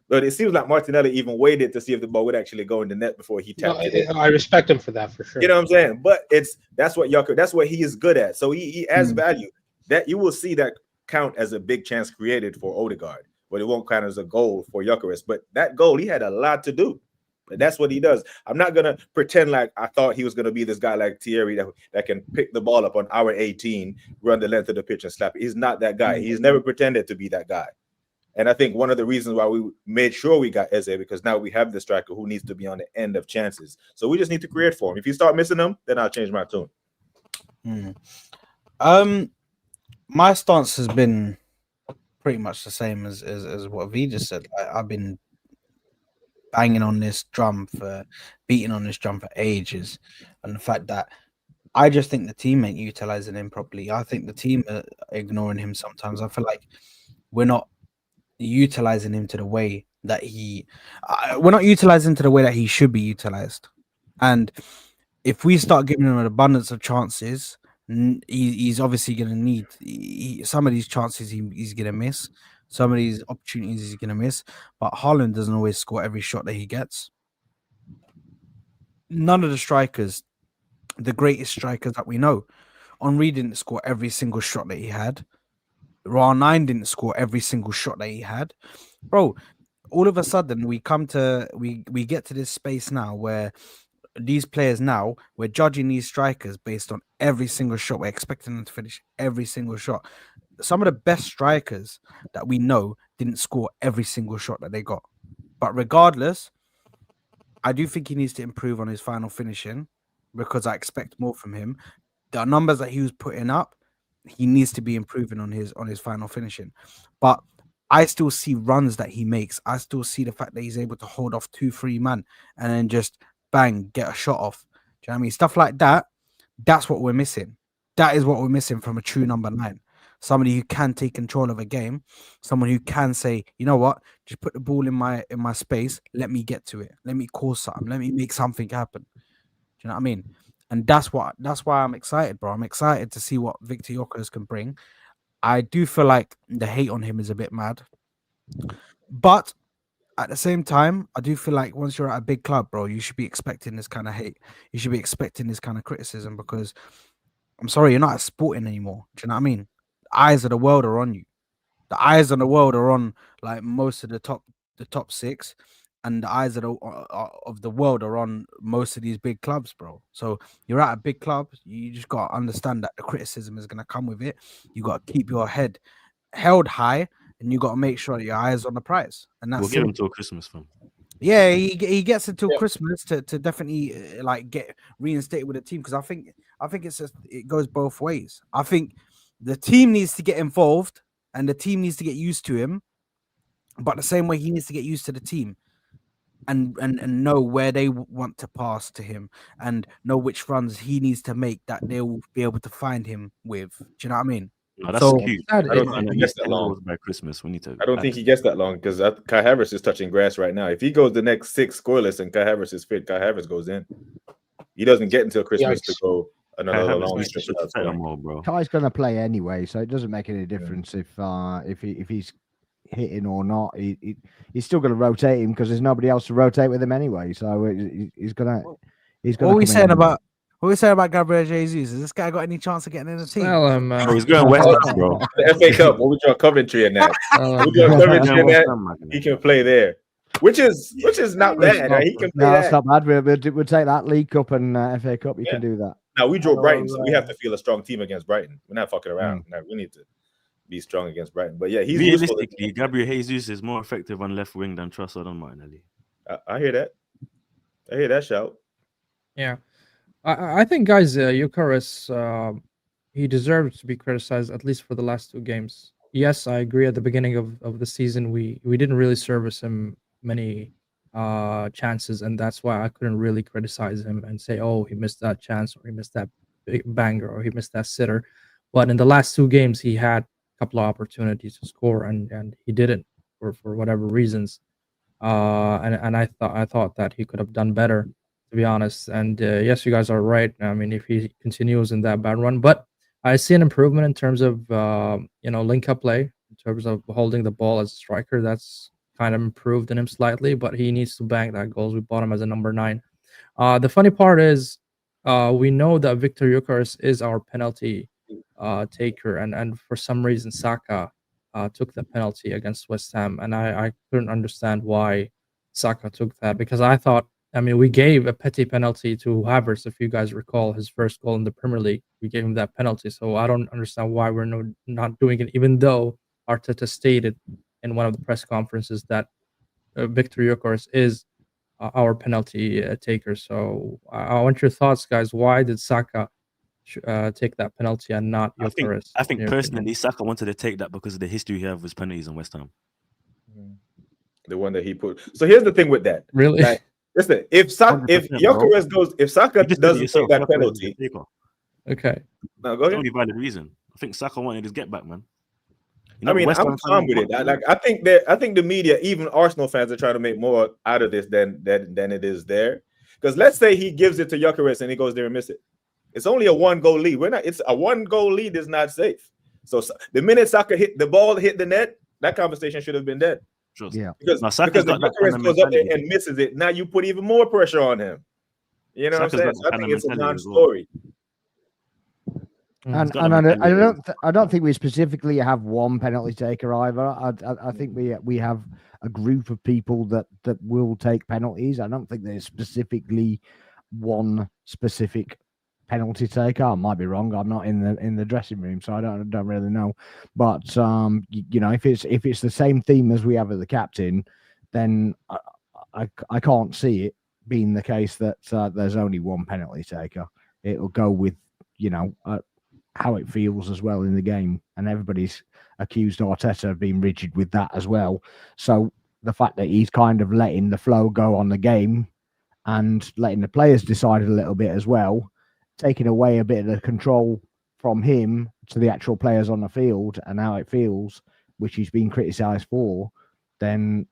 But it seems like Martinelli even waited to see if the ball would actually go in the net before he No, tapped it in. I respect him for that for sure. You know what I'm saying? But that's what he is good at. So he adds value. That you will see that count as a big chance created for Odegaard, but it won't count as a goal for Gyökeres. But that goal, he had a lot to do. But that's what he does. I'm not gonna pretend like I thought he was gonna be this guy like Thierry that can pick the ball up on our 18, run the length of the pitch and slap it. He's not that guy. He's never pretended to be that guy. And I think one of the reasons why we made sure we got Eze, because now we have the striker who needs to be on the end of chances. So we just need to create for him. If you start missing them, then I'll change my tune. My stance has been pretty much the same as what V just said. I've been beating on this drum for ages, and the fact that I just think the team ain't utilizing him properly. I think the team are ignoring him sometimes. I feel like we're not utilizing him to the way that he should be utilized. And if we start giving him an abundance of chances, he's obviously going to need some of these chances he's going to miss. Some of these opportunities he's going to miss. But Haaland doesn't always score every shot that he gets. None of the strikers, the greatest strikers that we know, Henry didn't score every single shot that he had. R9 didn't score every single shot that he had. Bro, all of a sudden we get to this space now where these players now, we're judging these strikers based on every single shot. We're expecting them to finish every single shot. Some of the best strikers that we know didn't score every single shot that they got. But regardless, I do think he needs to improve on his final finishing because I expect more from him. The numbers that he was putting up, he needs to be improving on his final finishing. But I still see runs that he makes. I still see the fact that he's able to hold off 2-3 man and then just bang, get a shot off. Do you know what I mean? Stuff like that, that's what we're missing. That is what we're missing from a true number 9. Somebody who can take control of a game, someone who can say, you know what, just put the ball in my space, let me get to it, let me cause something, let me make something happen. Do you know what I mean? And that's why I'm excited, bro. I'm excited to see what Victor Gyökeres can bring. I do feel like the hate on him is a bit mad, but at the same time, I do feel like once you're at a big club, bro, you should be expecting this kind of hate. You should be expecting this kind of criticism because I'm sorry, you're not at Sporting anymore. Do you know what I mean? Eyes of the world are on you. The eyes on the world are on like most of the top six, and the eyes of the world are on most of these big clubs, bro. So you're at a big club, you just got to understand that the criticism is going to come with it. You got to keep your head held high, and you got to make sure that your eyes on the prize. And that's We'll give simple. him till Christmas, fam. Yeah, he gets until Yeah. Christmas to definitely like get reinstated with the team, because I think it goes both ways. I think the team needs to get involved and the team needs to get used to him, but the same way he needs to get used to the team and know where they want to pass to him and know which runs he needs to make that they'll be able to find him with. Do you know what I mean? No, that's So- cute. Sad, I don't it- think And he at gets least that 10 long. goals by Christmas. We need to. I don't think he gets that long because Kai Havertz is touching grass right now. If he goes the next 6 scoreless and Kai Havertz is fit, Kai Havertz goes in. He doesn't get until Christmas to Yikes. go Kai another Havertz long needs to stretch without settle scoring. more, bro. Kai's going to play anyway, so it doesn't make any difference if he's hitting or not. He's still going to rotate him because there's nobody else to rotate with him anyway. So he's gonna What are we saying about Gabriel Jesus? Has this guy got any chance of getting in the team? Sell him, Bro, he's going West Ham, bro. The FA Cup, when we draw Coventry in that, sell we him. draw He's Coventry going in West that, Ham, man. he can play there, which is not bad. Right? He can play No, that's that. not bad. We'll take that League Cup and FA Cup. You Yeah. can do that. Now we draw Hello, Brighton, so we have to feel a strong team against Brighton. We're not fucking around. Now we need to be strong against Brighton. But yeah, he's useful. Realistically, Gabriel Jesus is more effective on left wing than Trossard on Martinelli. I hear that. I hear that shout. Yeah, I think, guys, Eucharist, he deserves to be criticized at least for the last 2 games. Yes, I agree. At the beginning of the season, we didn't really service him many chances, and that's why I couldn't really criticize him and say, oh, he missed that chance, or he missed that big banger, or he missed that sitter. But in the last 2 games, he had a couple of opportunities to score, and he didn't for whatever reasons. And I thought that he could have done better, to be honest. And yes, you guys are right. I mean, if he continues in that bad run, but I see an improvement in terms of link up play, in terms of holding the ball as a striker. That's kind of improved in him slightly, but he needs to bang that goals. We bought him as a number 9. The funny part is, we know that Victor Gyökeres is our penalty taker, and for some reason Saka took the penalty against West Ham, and I couldn't understand why Saka took that, because I thought, I mean, we gave a petty penalty to Havertz, if you guys recall his first goal in the Premier League. We gave him that penalty, so I don't understand why we're not doing it, even though Arteta stated in one of the press conferences that Victor Gyökeres is our penalty taker. So I want your thoughts, guys. Why did Saka take that penalty and not Gyökeres? I think in your personally, opinion? Saka wanted to take that because of the history he has with penalties in West Ham. The one that he put. So here's the thing with that. Really? Like, listen, if 100%, if Saka You just did it doesn't yourself. take that Gyökeres is penalty, the taker. Okay. no, go It's the ahead. only valid reason. I think Saka wanted his get back, man. I mean, West I'm Ham calm fans with it. want- Like, I think the media, even Arsenal fans, are trying to make more out of this than it is there. Because let's say he gives it to Gyökeres and he goes there and miss it. It's only a 1-goal lead. It's a 1-goal lead is not safe. So the minute Saka hit the net, that conversation should have been dead. Trust. Yeah. Because Now, Saka's if got that kind Gyökeres of goes up there mentality. and misses it, now you put even more pressure on him. You know what Saka's I'm saying? got So that I kind think of it's a mentality as well. non-story. Mm. And got and a I mentality. don't think we specifically have one penalty taker either. I think we have a group of people that will take penalties. I don't think there's specifically one specific penalty taker. I might be wrong. I'm not in the dressing room, so I don't really know. But if it's the same theme as we have with the captain, then I can't see it being the case that there's only one penalty taker. It'll go with how it feels as well in the game, and everybody's accused Arteta of being rigid with that as well. So the fact that he's kind of letting the flow go on the game and letting the players decide a little bit as well, taking away a bit of the control from him to the actual players on the field and how it feels, which he's been criticised for, then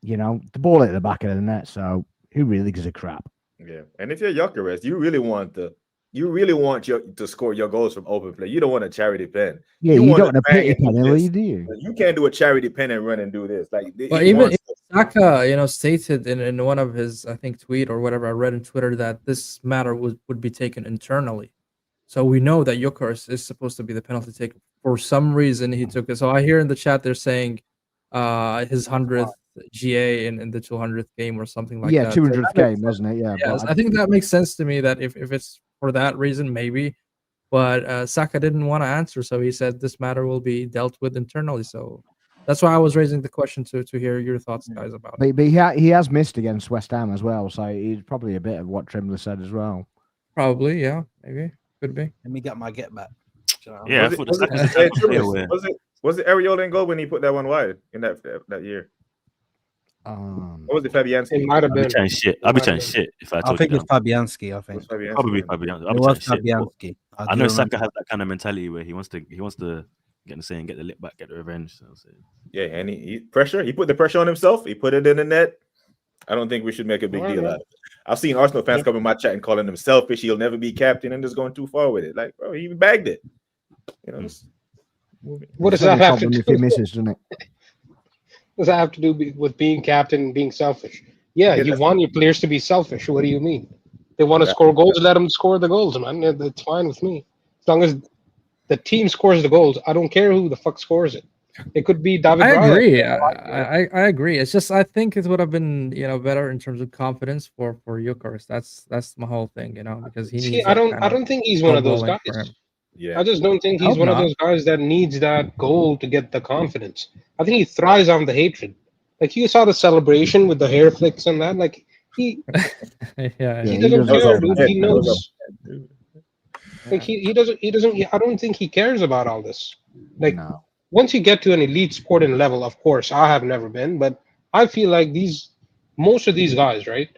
the ball at the back of the net. So who really gives a crap? Yeah, and if you're Gyökeres, you really want to score your goals from open play. You don't want a charity pen. Yeah, You you want don't want to a pity bang and do penalty, this. do you? You can't do a charity pen and run and do this. Like, But he even wants if Saka, stated in one of his, I think, tweet or whatever I read on Twitter, that this matter would be taken internally. So we know that Gyökeres is supposed to be the penalty taker for some reason he took it. So I hear in the chat they're saying his 100th GA in the 200th game or something like that. 200th game, wasn't it? Yeah, Yes, but I think that makes sense to me that if it's for that reason, maybe. But Saka didn't want to answer, so he said this matter will be dealt with internally. So that's why I was raising the question to hear your thoughts, guys, about it. But he has missed against West Ham as well, so he's probably a bit of what Trimler said as well. Probably, yeah, maybe, could be. Let me get my get back. Yeah, I thought the Saka's the type of player where was it Areola in goal when he put that one wide in that year? Or was it Fabianski? It might have I'll be been. chatting shit. I'll be chatting shit if I I told think you it's that. Fabianski. I It think was Fabianski, Probably yeah. Fabianski. I'll it be was chatting shit. but Fabianski. I know Saka has that kind of mentality where he wants to get the lip back, get the revenge. So Yeah, and he pressure. He put the pressure on himself. He put it in the net. I don't think we should make a big deal out of it. I've seen Arsenal fans come in my chat and calling him selfish. He'll never be captain and just going too far with it. Like, bro, he even bagged it. You know, just moving. What does It's only that a have to problem do? if he misses, doesn't it? Does that have to do with being captain and being selfish? Yeah, Yeah, you that's- want your players to be selfish. What do you mean? They want to Yeah. score goals, let them score the goals, man. That's fine with me. As long as the team scores the goals, I don't care who the fuck scores it. It could be David I Raya. agree. I agree. It's just I think it would have been better in terms of confidence for Gyökeres. That's my whole thing, because he See, needs. I that don't kind I of don't think he's one of those snowballing guys. for him. Yeah. I just don't think he's Hope one of not. those guys that needs that goal to get the confidence. I think he thrives on the hatred. Like you saw the celebration with the hair flicks and that. Like he Yeah, he he doesn't doesn't care, care dude. about He that. knows. Like he doesn't. I don't think he cares about all this. Like No. once you get to an elite sporting level, of course, I have never been, but I feel like most of these guys, right,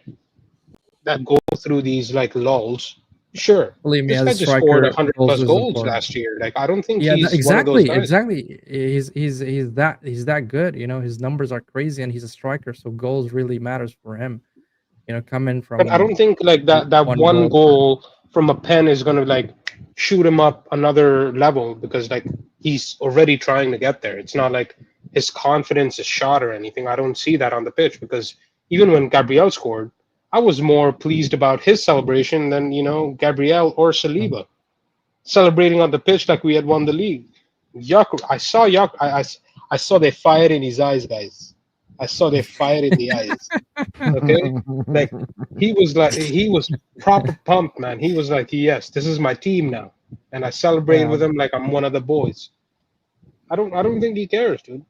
that go through these like lulls. Sure, believe me, this as guy a just scored striker, 100 goals plus is goals important. last year. Like I don't think Yeah, he's one of those guys. exactly. He's that good. His numbers are crazy, and he's a striker, so goals really matters for him. Coming from. But I don't think like that one one goal. goal from a pen is gonna like shoot him up another level because like he's already trying to get there. It's not like his confidence is shot or anything. I don't see that on the pitch because even when Gabriel scored, I was more pleased about his celebration than Gabriel or Saliba celebrating on the pitch like we had won the league. I saw I saw the fire in his eyes, guys. I saw the fire in the eyes. Okay, like he was proper pumped, man. He was like, yes, this is my team now, and I celebrated Yeah. with him like I'm one of the boys. I don't think he cares, dude.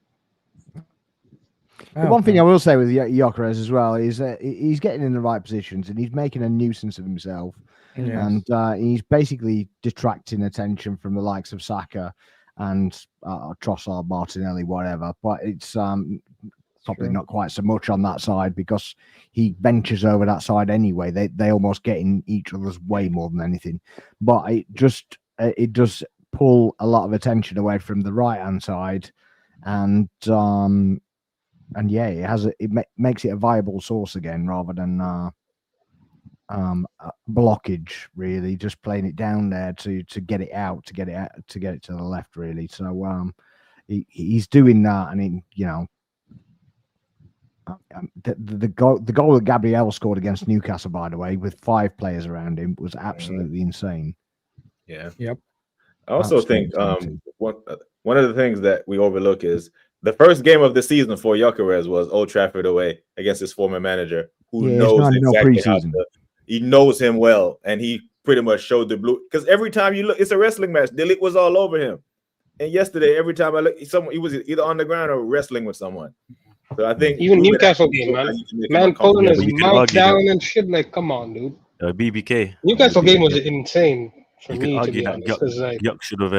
The one thing I will say with Gyökeres as well is that he's getting in the right positions and he's making a nuisance of himself. Yeah. And he's basically detracting attention from the likes of Saka and Trossard, Martinelli, whatever. But it's probably not quite so much on that side because he ventures over that side anyway. They almost get in each other's way more than anything. But it does pull a lot of attention away from the right hand side, and yeah, it makes it a viable source again rather than blockage, really, just playing it down there to get it out, to get it to the left, really. So he's doing that, and the goal that Gabriel scored against Newcastle, by the way, with 5 players around him, was absolutely insane. Yeah. Yep. I also Absolutely think insane. one of the things that we overlook is the first game of the season for Gyökeres was Old Trafford away against his former manager, who knows exactly how to. He knows him well, and he pretty much showed the blue. Because every time you look, it's a wrestling match. Dillick was all over him, and yesterday, every time I look, he was either on the ground or wrestling with someone. So I think Even Newcastle game, man pulling his mouth down and shit. Like, come on, dude. BBK. Newcastle game was insane for You could me, to argue be that honest. Gyök should have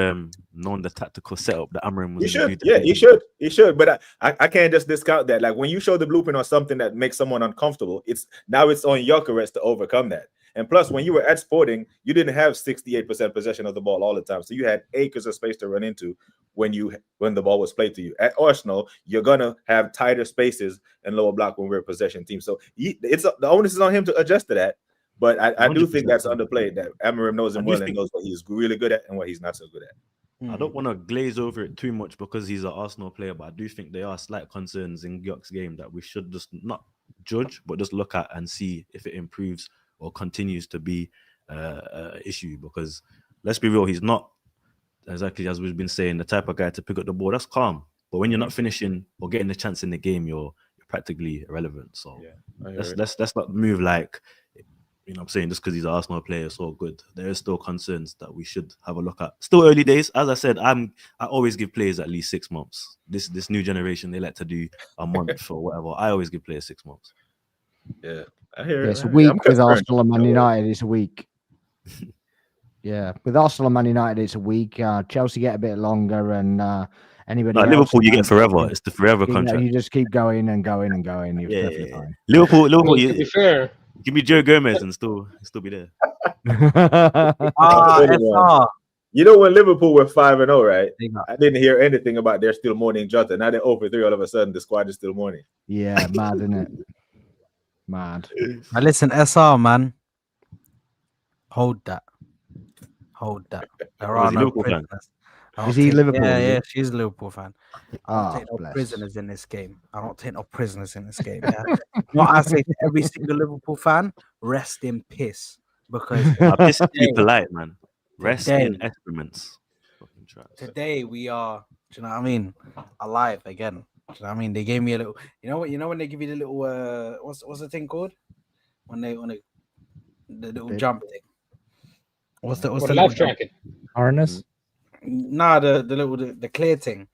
known the tactical setup that Amarim was. He should. But I can't just discount that. Like when you show the blueprint on something that makes someone uncomfortable, it's on Gyökeres to overcome that. And plus, when you were at Sporting, you didn't have 68% possession of the ball all the time, so you had acres of space to run into when the ball was played to you. At Arsenal, you're gonna have tighter spaces and lower block when we're a possession team. So the onus is on him to adjust to that. But I do think that's underplayed. That Amarim knows him well and knows what he's really good at and what he's not so good at. I don't want to glaze over it too much because he's an Arsenal player, but I do think there are slight concerns in Gyök's game that we should just not judge, but just look at and see if it improves or continues to be an issue. Because let's be real, he's not exactly as we've been saying, the type of guy to pick up the ball. That's calm. But when you're not finishing or getting the chance in the game, you're practically irrelevant. So I hear it. that's not the move. Like, you know, what I'm saying just because he's an Arsenal player, so good. There is still concerns that we should have a look at. Still early days, as I said. I always give players at least 6 months. This new generation, they like to do a month or whatever. I always give players 6 months. Yeah, I hear Yeah, it. it's a I'm week with concerned. Arsenal and Man United. It's a week. Yeah, with Arsenal and Man United, it's a week. Chelsea get a bit longer, and anybody No, else, Liverpool, you get forever. yeah, It's the forever you know, contract. you just keep going and going and going. You're Yeah, perfectly yeah, yeah. fine. Liverpool, I mean, to be you, fair, give me Joe Gomez and still be there. SR. You know when Liverpool were 5-0, right? Big up. I didn't hear anything about they're still mourning Jota. Now they're 0-3. All of a sudden, the squad is still mourning. Yeah, mad, isn't it? Mad. Now listen, SR man, hold that. There Oh, is are he no Liverpool fan? prisoners. I don't Is he take- Liverpool, Yeah, is he? yeah, she's a Liverpool fan. I don't Ah, take no bless. prisoners in this game. I don't take no prisoners in this game. Yeah. What I say to every single Liverpool fan: rest in piss, because This is too Today- polite, man. Rest in today- excrements. Fucking trash. today we are. Do you know what I mean? Alive again. Do you know what I mean? They gave me a little. You know what? You know when they give you the little. What's the thing called? When they the little Bit. jump thing. What's the what little life jump? jacket? Harness. Nah, the clear thing.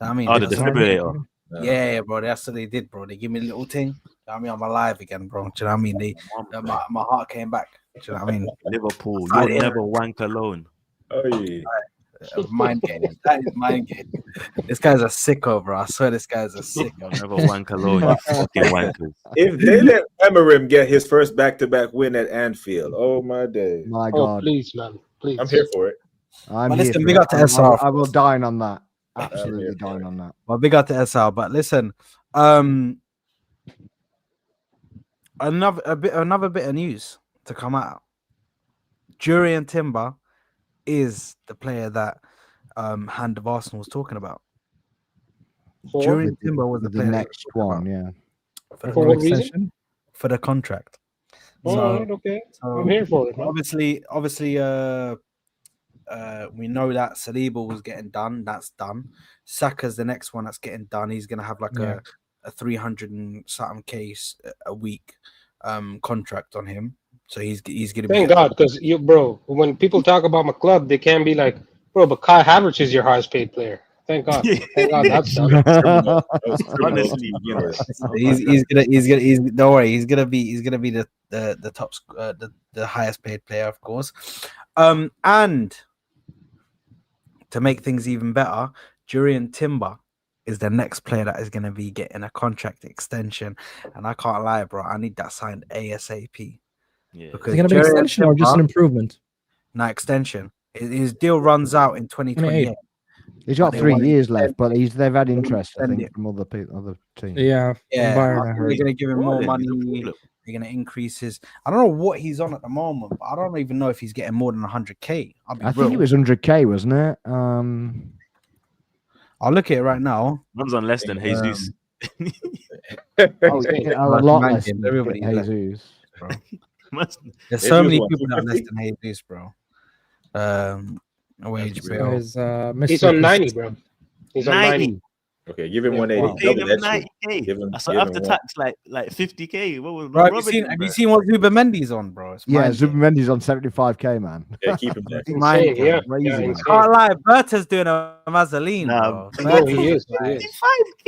I mean, Oh, the that's- defibrillator. yeah, bro. That's what they did, bro. They give me a little thing. I mean, I'm alive again, bro. Do you know what I mean? My heart came back. Do you know what I mean? Liverpool, Fight you'll it. never wank alone. Oh, yeah. Mind game. That is mind game. This guy's a sicko, bro. I swear this guy's a You'll sicko. never wank alone, you fucking wankers. If they let Emerim get his first back-to-back win at Anfield, oh my day, My Oh, God, please, man, please. I'm here for it. I'm But here listen, for big it. up to I will- SR, I will of course. dine on that. here Absolutely for dine it. on that. Well, big up to SR. But listen, another bit of news to come out. Jurian Timber is the player that Hand of Arsenal was talking about. For, Jurian Timber was the The player next one, yeah. for For the, what reason? Extension? for the contract. all So, right, okay. so I'm here for it, man. obviously, we know that Saliba was getting done. That's done. Saka's the next one that's getting done. He's gonna have like Yeah. a 300 and something case a week contract on him. So he's gonna Thank be God, because you, bro, when people talk about my club, they can't be like, bro, but Kai Havertz is your highest paid player. Thank God. Thank God that's done. Criminal. Those criminal Honestly, bro. beginners. he's don't worry, he's gonna be the top the highest paid player, of course. And to make things even better, Jurian Timber is the next player that is going to be getting a contract extension. And I can't lie, bro. I need that signed ASAP. Yeah. Is Because it going to be Jurian extension or just an Timber- improvement? No, extension. His deal runs out in 2028. He's got They 3 want to years extend- left, but they've had interest, I extend think, it. from other people, other teams. Yeah, from Yeah, Bayern, I I think heard. they're going to give him Well, more then, money. he's a problem. They're going to increase his. I don't know what he's on at the moment, but I don't even know if he's getting more than 100K. I'll be I think real. it was 100K, wasn't it? I'll look at it right now. Man's on less than Jesus. Oh, Insane. yeah, a Like lot man less games, than everybody's left. Jesus. Bro. Man's- There's so Jesus many won people that are less 250? than Jesus, bro. Wage That's bill. His, He's on 90, bro. He's on 90. 90. Okay, give him Yeah, 180. wow. Paying Double him that shit. 90K. Give him- So give after him tax, like 50K. What was Bro, have Robert you doing, seen what Zuba Mendy's on, bro? It's Yeah, mind game. Zubimendi's on 75K, man. Yeah, keep him there. Mind Insane, game. yeah. Crazy, Yeah, man. insane. Can't lie, Berta's doing a Vaseline, Nah, bro. Bro, he Berta's is. He like, is.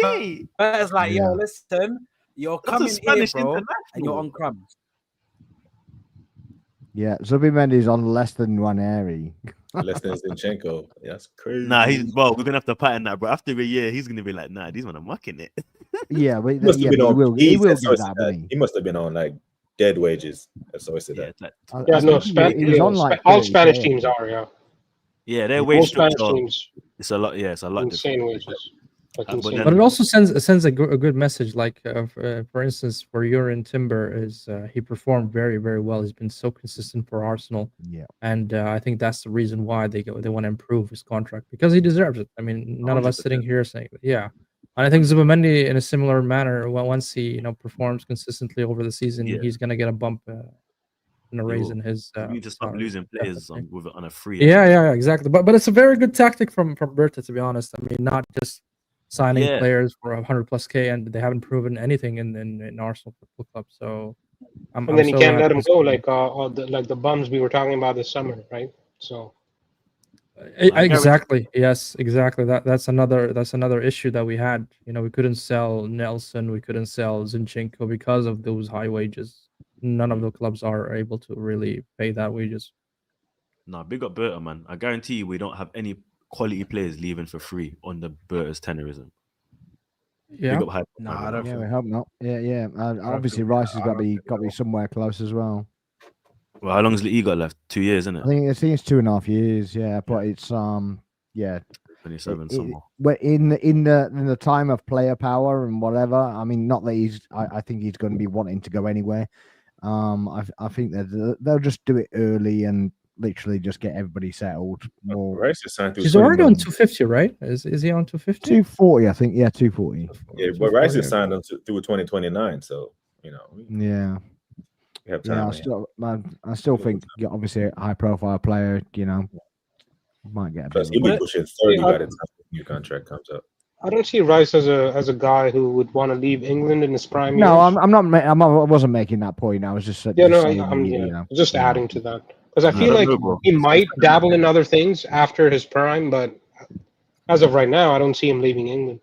55K. Berta's like, yo, Yeah. listen, you're That's a coming here, Spanish bro, and you're international. on crumbs. Yeah, Zubimendi's on less than Waneri. Less than Zinchenko. That's crazy. Nah, we're gonna have to pattern that, bro. After a year, he's gonna be like, nah, these men are mucking it. Yeah, but, He must yeah, have been but on. he will that's get how that, it's won't that. he? He must have been on like dead wages. That's always Yeah, that. it's like, Yeah, no, think he was on like all 30K, Spanish I teams think. are, yeah. yeah, their All wage Spanish structure. teams, It's a lot. Yeah, it's a lot insane different. wages. Like But insane. then- But it also sends a good message. Like, for instance, for Jurgen Timber, is he performed very, very well. He's been so consistent for Arsenal, Yeah. and I think that's the reason why they want to improve his contract, because he deserves it. I mean, none of us sitting 100%. here saying, yeah. And I think Zubimendi, in a similar manner, once he performs consistently over the season, Yeah. he's gonna get a bump and raising his. You need to stop salary, losing players definitely. on a free. Yeah, exactly. But it's a very good tactic from Berta, to be honest. I mean, not just signing Yeah. players for 100+K, and they haven't proven anything in Arsenal Football Club. So I'm And then you so can't let happy them to go see- like the bums we were talking about this summer, right? So Exactly. Yes, exactly. That's another issue that we had. You know, we couldn't sell Nelson, we couldn't sell Zinchenko because of those high wages. None of the clubs are able to really pay that wages. No, big up Berta, man. I guarantee you we don't have any quality players leaving for free on the Berta's tenorism. Yeah. Big up Hype. No, I don't Yeah, we think. hope not. Yeah. Obviously, think- Rice has I got don't to be think got to be so. somewhere close as well. Well, how long has Lee got left? 2 years, isn't I it? think it's 2.5 years. Yeah, but it's yeah. 27 it- somewhere. But in the time of player power and whatever, I mean, not that I think he's going to be wanting to go anywhere. I think that they'll just do it early and literally just get everybody settled. More Rice is signed through He's 20 already on million. 250, right? Is he on 250? 240, I think. Yeah, 240. Yeah, but Rice is signed through 2029, so we Yeah, have time. I still think obviously a high profile player, might get a Plus, bit. he'll be But pushing 30 yeah, by the time the new contract comes up. I don't see Rice as a guy who would want to leave England in his prime No, years. I wasn't making that point. I was just Yeah, no, saying, I'm just adding to that because I No, I feel don't like know, bro. he might dabble in other things after his prime, but as of right now, I don't see him leaving England.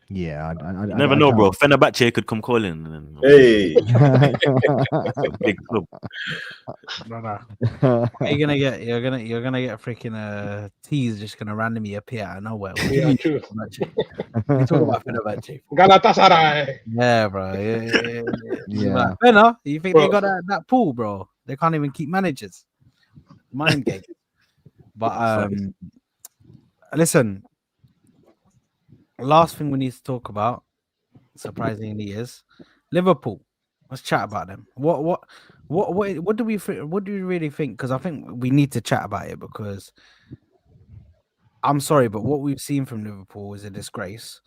Yeah, You never know, bro. Fenerbahce could come calling. And then, Hey, big club. No. You're gonna get freaking teas just gonna randomly appear out of nowhere. What do you Yeah, mean? true. You talk about Fenerbahce. Galatasaray. Yeah, bro. Yeah. Yeah. Fena, you think they Bro. got that pool, bro? They can't even keep managers. Mind game. But listen. Last thing we need to talk about, surprisingly, is Liverpool. Let's chat about them. What do we what do you really think? Because I think we need to chat about it because I'm sorry, but what we've seen from Liverpool is a disgrace,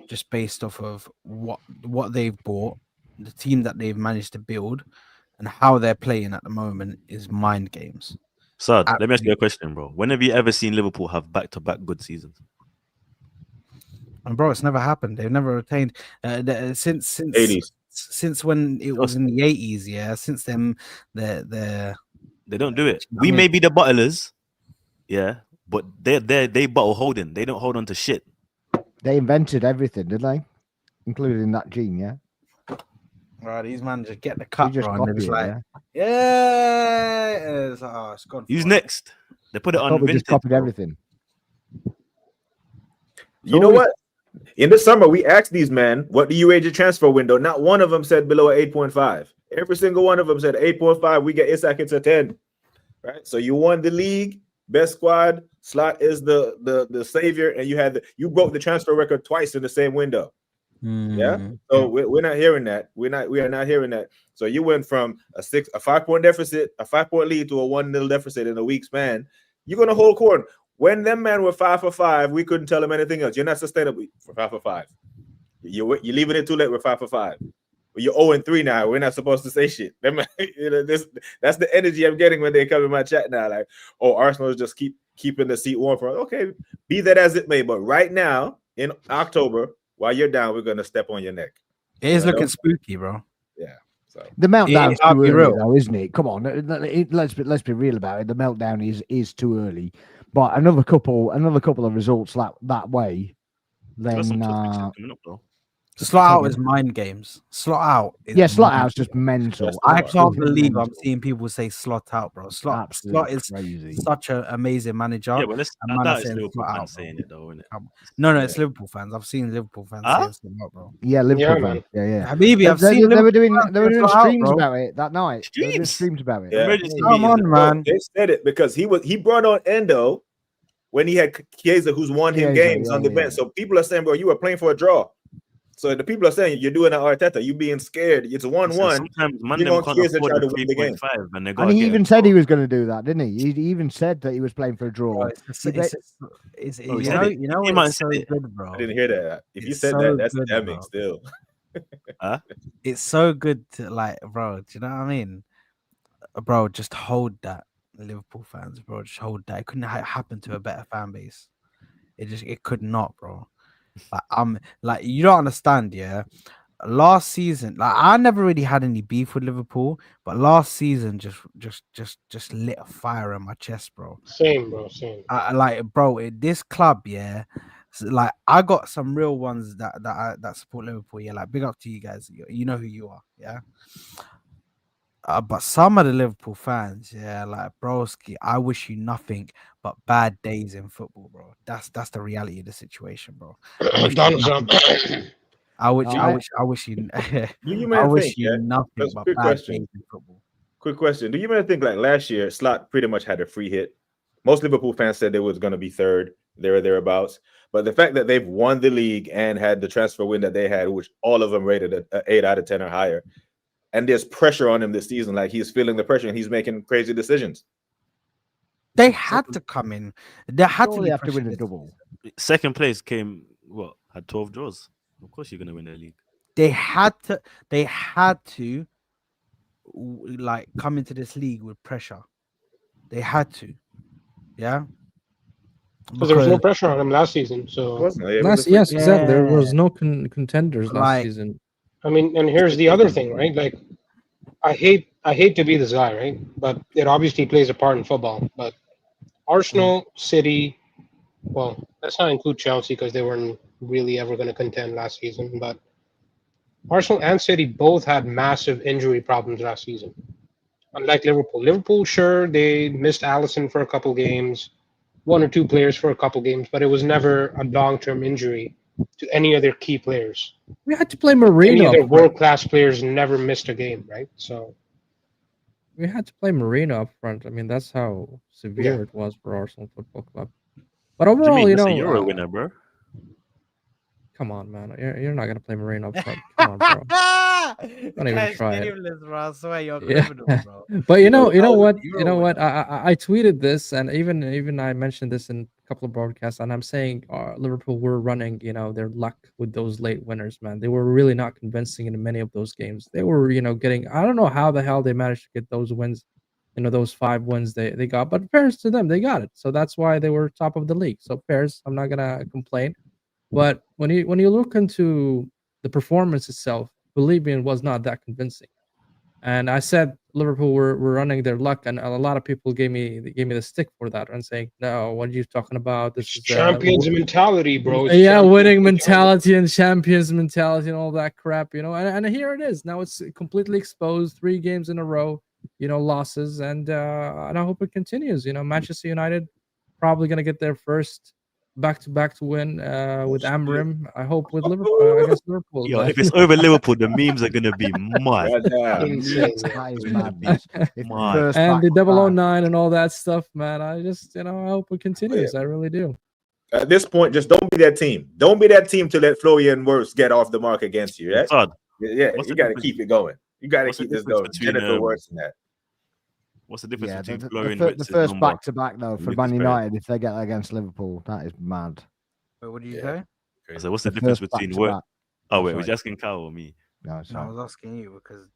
just based off of what they've bought, the team that they've managed to build, and how they're playing at the moment is mind games. Sad, let me ask you a question, bro. When have you ever seen Liverpool have back-to-back good seasons? And bro, it's never happened. They've never retained since 80s. Since when it was in the 80s. Yeah, since then they don't do it. We may be the bottlers, yeah, but they bottle holding. They don't hold on to shit. They invented everything, did they? Including that gene, yeah. Right, these man just get the cut, just bro, and they're copy just it, like, yeah. It's like, it's gone. Who's next? They put it on. Probably just vintage, copied bro. everything. You know what? In the summer, we asked these men, what do you age your transfer window? Not one of them said below 8.5. Every single one of them said 8.5. We get Isak into 10. Right? So you won the league, best squad. Slot is the savior, and you broke the transfer record twice in the same window. Yeah. So we're not hearing that. We are not hearing that. So you went from a 5-point deficit, a 5-point lead to a 1-0 deficit in a week span. You're gonna hold court. When them men were 5 for 5, we couldn't tell them anything else. You're not sustainable for 5 for 5. You're leaving it too late. We're 5 for 5. You're 0-3 now. We're not supposed to say shit. That's the energy I'm getting when they come in my chat now. Like, oh, Arsenal is just keeping the seat warm for us. Okay, be that as it may. But right now, in October, while you're down, we're gonna step on your neck. It is looking spooky, bro. Yeah. So the meltdown's I'll too be early, real. though, isn't it? Come on, let's be real about it. The meltdown is too early. But another couple of results that way, Got some then tough fixtures coming up, though. Slot out is mind games. Slot out. slot out's just mental. I can't Absolutely believe I'm mental. seeing people say slot out, bro. Slot Absolutely is crazy. such an amazing manager. Yeah, but man that is is saying Liverpool slot fans out, saying it, though, isn't it? No, it's Liverpool fans. I've seen Liverpool fans Huh? saying slot out, bro. Yeah, Liverpool Yeah, fans. Yeah. Habibi, I've seen They were doing Liverpool fans slot out, streams bro. about it that night. They were doing Streams? streams about it. Yeah. Emergency Come meetings. on, man. They said it because he brought on Endo when he had Chiesa, who's won him Chiesa, games on the yeah. bench. So people are saying, bro, you were playing for a draw. So the people are saying you're doing an Arteta, you being scared. It's 1-1. Sometimes man Bring them on can't Chiesa, afford try the to win the game. 3.5, and they got. And he even said he was going to do that, didn't he? He even said that he was playing for a draw. Bro, he said it. you know, He might it's so say it. good, bro. I didn't hear that. If you It's said so that, that's good, damning bro. still. It's so good to, like, bro. Do you know what I mean? Bro, just hold that, Liverpool fans, bro. Just hold that. It couldn't happen to a better fan base. It could not, bro. Like you don't understand, yeah. Last season, like I never really had any beef with Liverpool, but last season just lit a fire in my chest, bro. Same, bro. Same. Like, bro, this club, yeah. Like I got some real ones that support Liverpool, yeah. Like big up to you guys. You know who you are, yeah. But some of the Liverpool fans, yeah, like broski, I wish you nothing but bad days in football, bro. That's the reality of the situation, bro. I wish you Donald nothing. Trump. I wish you Do you I man wish think? you Yeah. nothing That's a but quick bad question. days in football. Quick question. Do you man think like last year, Slot pretty much had a free hit? Most Liverpool fans said they was going to be third, there or thereabouts. But the fact that they've won the league and had the transfer win that they had, which all of them rated a 8 out of 10 or higher, and there's pressure on him this season, like he's feeling the pressure and he's making crazy decisions. They had to come in. They had to Surely be have to win a pressure. double. Second place came had 12 draws. Of course, you're gonna win the league. They had to. They had to like come into this league with pressure. They had to, yeah. Because there was no pressure on him last season. So Wasn't it? It was Last, a free- yes, exactly. There Yeah. was no contenders last Like- season. I mean, and here's the other thing, right? Like, I hate to be this guy, right? But it obviously plays a part in football. But Arsenal, City, well, let's not include Chelsea because they weren't really ever going to contend last season. But Arsenal and City both had massive injury problems last season. Unlike Liverpool, sure, they missed Alisson for a couple games, one or two players for a couple games, but it was never a long-term injury to any other key players. We had to play Any Marino. other up front. world-class players never missed a game, right? So We had to play Marino up front. I mean, that's how severe Yeah. it was for Arsenal Football Club. But What do you overall, mean? you That's a know, Euro winner, bro. come on, man, you're not gonna play Marino up front. Come on, bro. Don't even try it. bro. I swear you're Yeah. criminal, bro. But you know that was what, a you Euro know what? winner. I tweeted this, and even I mentioned this in a couple of broadcasts, and I'm saying Liverpool were running, their luck with those late winners, man. They were really not convincing in many of those games. They were, getting. I don't know how the hell they managed to get those wins, those 5 wins they got, but fairs to them, they got it. So that's why they were top of the league. So fairs, I'm not gonna complain. But when you look into the performance itself, believe me, it was not that convincing. And I said Liverpool were running their luck, and a lot of people gave me the stick for that and saying, "No, what are you talking about? This is champions mentality, bro. It's yeah, champions winning mentality and champions mentality and all that crap, And here it is. Now it's completely exposed. 3 games in a row, losses, and I hope it continues. Manchester United probably gonna get their first back-to-back to win with Amrim. I hope with Liverpool against Liverpool. Yo, man. if it's over Liverpool, the memes are gonna be mad. Yeah, Insane. That is Gonna madness. be If the mad. first And the back-to-back- 009 and all that stuff, man. I just, I hope it continues. I really do. At this point, just don't be that team. Don't be that team to let Florian Wirtz get off the mark against you. Right? Todd, Yeah, What's you the got to difference- keep it going. You got to what's the keep this difference going. between, Jennifer Wirtz and that. what's the difference Yeah, between the Florian fir- Wirtz the and first number? back-to-back though for Lucas Man Perez. United, if they get against Liverpool, that is mad. Wait, what did you Yeah. say? I said, what's the The difference first between Wirtz? back-to-back. Oh Oh, wait, was sorry. you asking Kyle or me? No, No, I sorry. was asking you because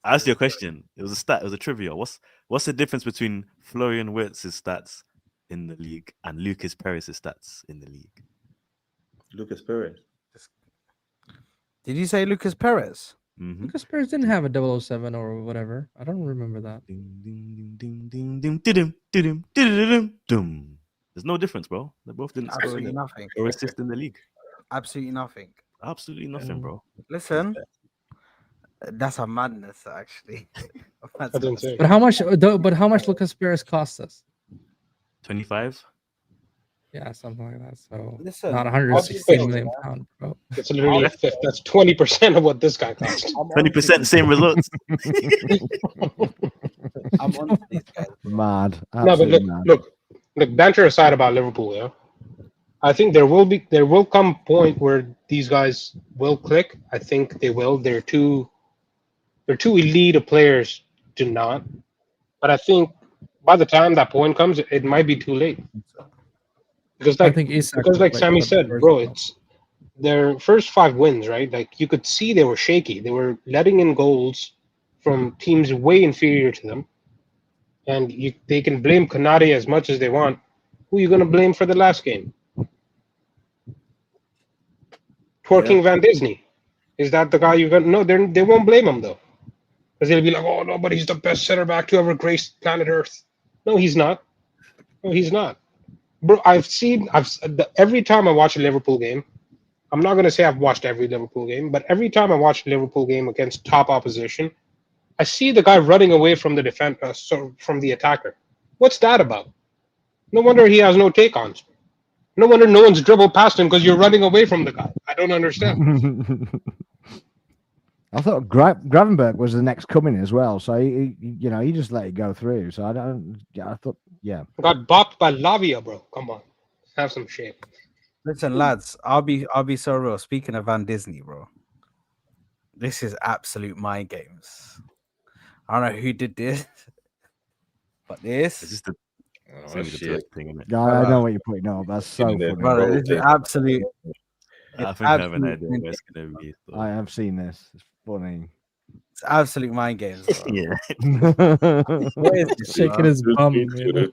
I asked you a question. It was a stat. It was a trivia. What's the difference between Florian Wirtz's stats in the league and Lucas Perez's stats in the league? Lucas Perez. Did you say Lucas Perez? Mm-hmm. Lucas Perez didn't have a 007 or whatever. I don't remember that. There's no difference, bro. They both didn't score Absolutely any nothing. or assist in the league. Absolutely nothing. Absolutely nothing, bro. Listen, that's a madness, actually. That's insane. But how much? But how much Lucas Perez cost us? 25. Yeah, something like that. So Listen, not I'll 116 just million pound, bro. It's literally a fifth. That's 20% of what this guy cost. 20% same results. I'm on to these guys. Mad. No, but Absolutely mad. look, banter aside about Liverpool, yeah. I think there will come a point where these guys will click. I think they will. They're too elite of players to not. But I think by the time that point comes, it might be too late. Because I think Isak was like like Sammy the said, first bro, one. it's their first 5 wins, right? Like you could see they were shaky. They were letting in goals from teams way inferior to them, and they can blame Konate as much as they want. Who are you going to blame for the last game? Twerking Van Disney. Is that the guy you're going to... No, they won't blame him, though. Because they'll be like, oh, no, but he's the best center back to ever grace planet Earth. No, he's not. No, he's not. Bro, every time I watch a Liverpool game, I'm not going to say I've watched every Liverpool game, but every time I watch a Liverpool game against top opposition, I see the guy running away from the from the attacker. What's that about? No wonder he has no take-ons. No wonder no one's dribbled past him because you're running away from the guy. I don't understand. I thought Gravenberg was the next coming as well, so he just let it go through. So I thought, yeah, Got bopped by Lavia, bro. Come on, have some shame. Listen, lads, I'll be so real. Speaking of Van Disney, bro, this is absolute mind games. I don't know who did this, but this. It's just the shit. thing, isn't it? yeah, I know what you're putting on. That's so funny. Brother, this is absolute. I think I have an idea where it's gonna be. So. I have seen this. It's funny. It's absolute mind games. Bro. Yeah. What is this, Shaking bro? his bum. You know?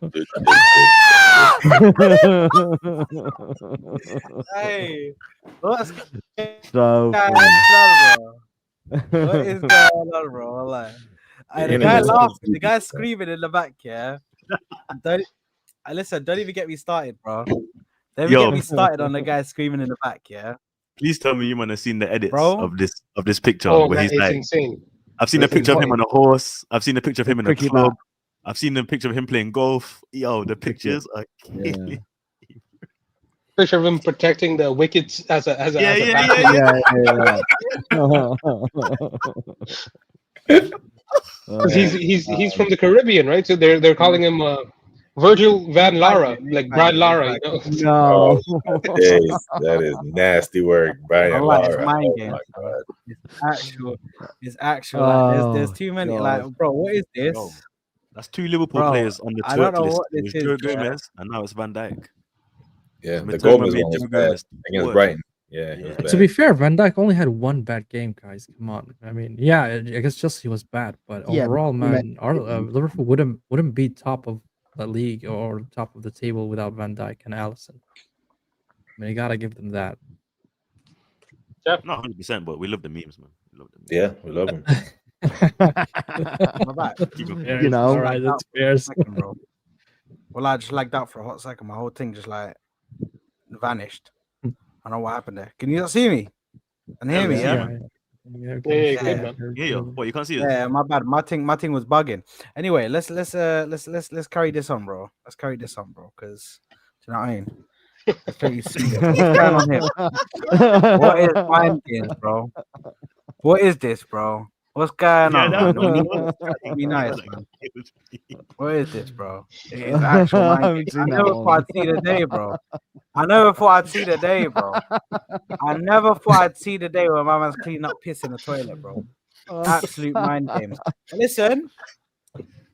Hey, what's So going funny. on, bro? What is going on, bro? Like, the guy laughing, the guy screaming in the back, yeah. Listen, don't even get me started, bro. Don't even Yo. get me started on the guy screaming in the back, yeah. Please tell me you might have seen the edits Bro? of this picture Oh, where that he's is like, insane. I've seen a It's picture of him funny. on a horse. I've seen a picture of him in a Cricket club. bat. I've seen a picture of him playing golf. Yo, the pictures are Yeah. killing. Picture of him protecting the wickets as a Yeah. batsman. Yeah. 'Cause he's from the Caribbean, right? So they're calling him Virgil Van Lara, like Brad Lara, you know. No. That is nasty work, Brian I like Lara. mind Oh games, my bro. God. It's actual. Like, there's Oh, too many. God. Like, bro, what is this? Yo, that's 2 Liverpool Bro, players on the I don't twerk know list. what It this was is, Joe yeah. Gomez, and now it's Van Dijk. Yeah, the Mitoma Gomez made one was Joe bad Gomez against twerk. Brighton. Yeah, he was Yeah. bad. To be fair, Van Dijk only had one bad game, guys. Come on. I mean, yeah, I guess Chelsea was bad, but Yeah, overall, but- man, Liverpool wouldn't be top of the league or top of the table without Van Dijk and Alisson. I mean, you gotta give them that. Not 100%, but we love the memes, man. We love the memes. Yeah, we love him. My back. Keep up. You know, all right, that's fair. Second, bro. Well, I just lagged out for a hot second. My whole thing just like vanished. I don't know what happened there. Can you not see me and hear me? Yeah. Yeah. Yeah, Yeah, good, man. Yeah, yo. What, you can't see us? Yeah, my bad. My thing was bugging. Anyway, let's carry this on, bro. Let's carry this on, bro. Because do you know what I mean? Let's take you serious. What's going on here? What is mind games, bro? What is this, bro? What's going Yeah, on? that Man? We need was- to be nice, Like, man. it was- What is this, bro? It is actual I mind haven't games. seen I that never one. thought I'd see the day, bro. I never thought I'd see the day, bro. I never thought I'd see the day where my man's cleaning up piss in the toilet, bro. Absolute mind games.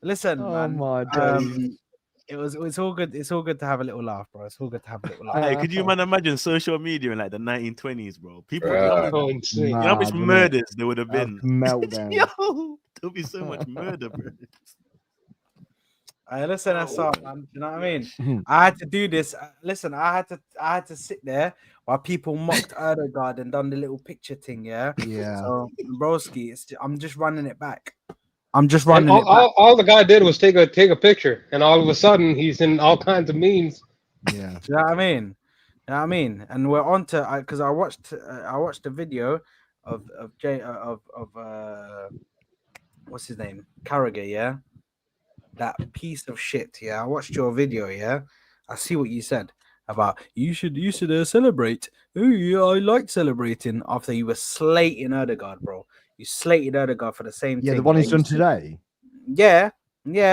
Listen, Oh man. my days. It's all good. It's all good to have a little laugh, bro. It's all good to have a little laugh. Hey, could you man imagine social media in like the 1920s, bro? People, Bruh. Oh, insane. you know how much Mad, innit? murders there would have That's been? meltdown. Yo, there'll be so much murder, bro. Listen, that's all, man. You know what I mean? I had to do this. Listen, I had to sit there while people mocked Erdegaard and done the little picture thing. Yeah. Yeah. So, broski, I'm just running it back. I'm just And running it back. all the guy did was take a picture, and all of a sudden he's in all kinds of memes. Yeah. Do you know what I mean? You know what I mean? And we're on to because I watched the video of what's his name? Carragher, yeah. That piece of shit, yeah. I watched your video, yeah. I see what you said about you should celebrate. Oh yeah, I like celebrating after you were slating Erdegaard, bro. You slated Erdegaard for the same thing. Yeah, the one he's You done said- today. Yeah,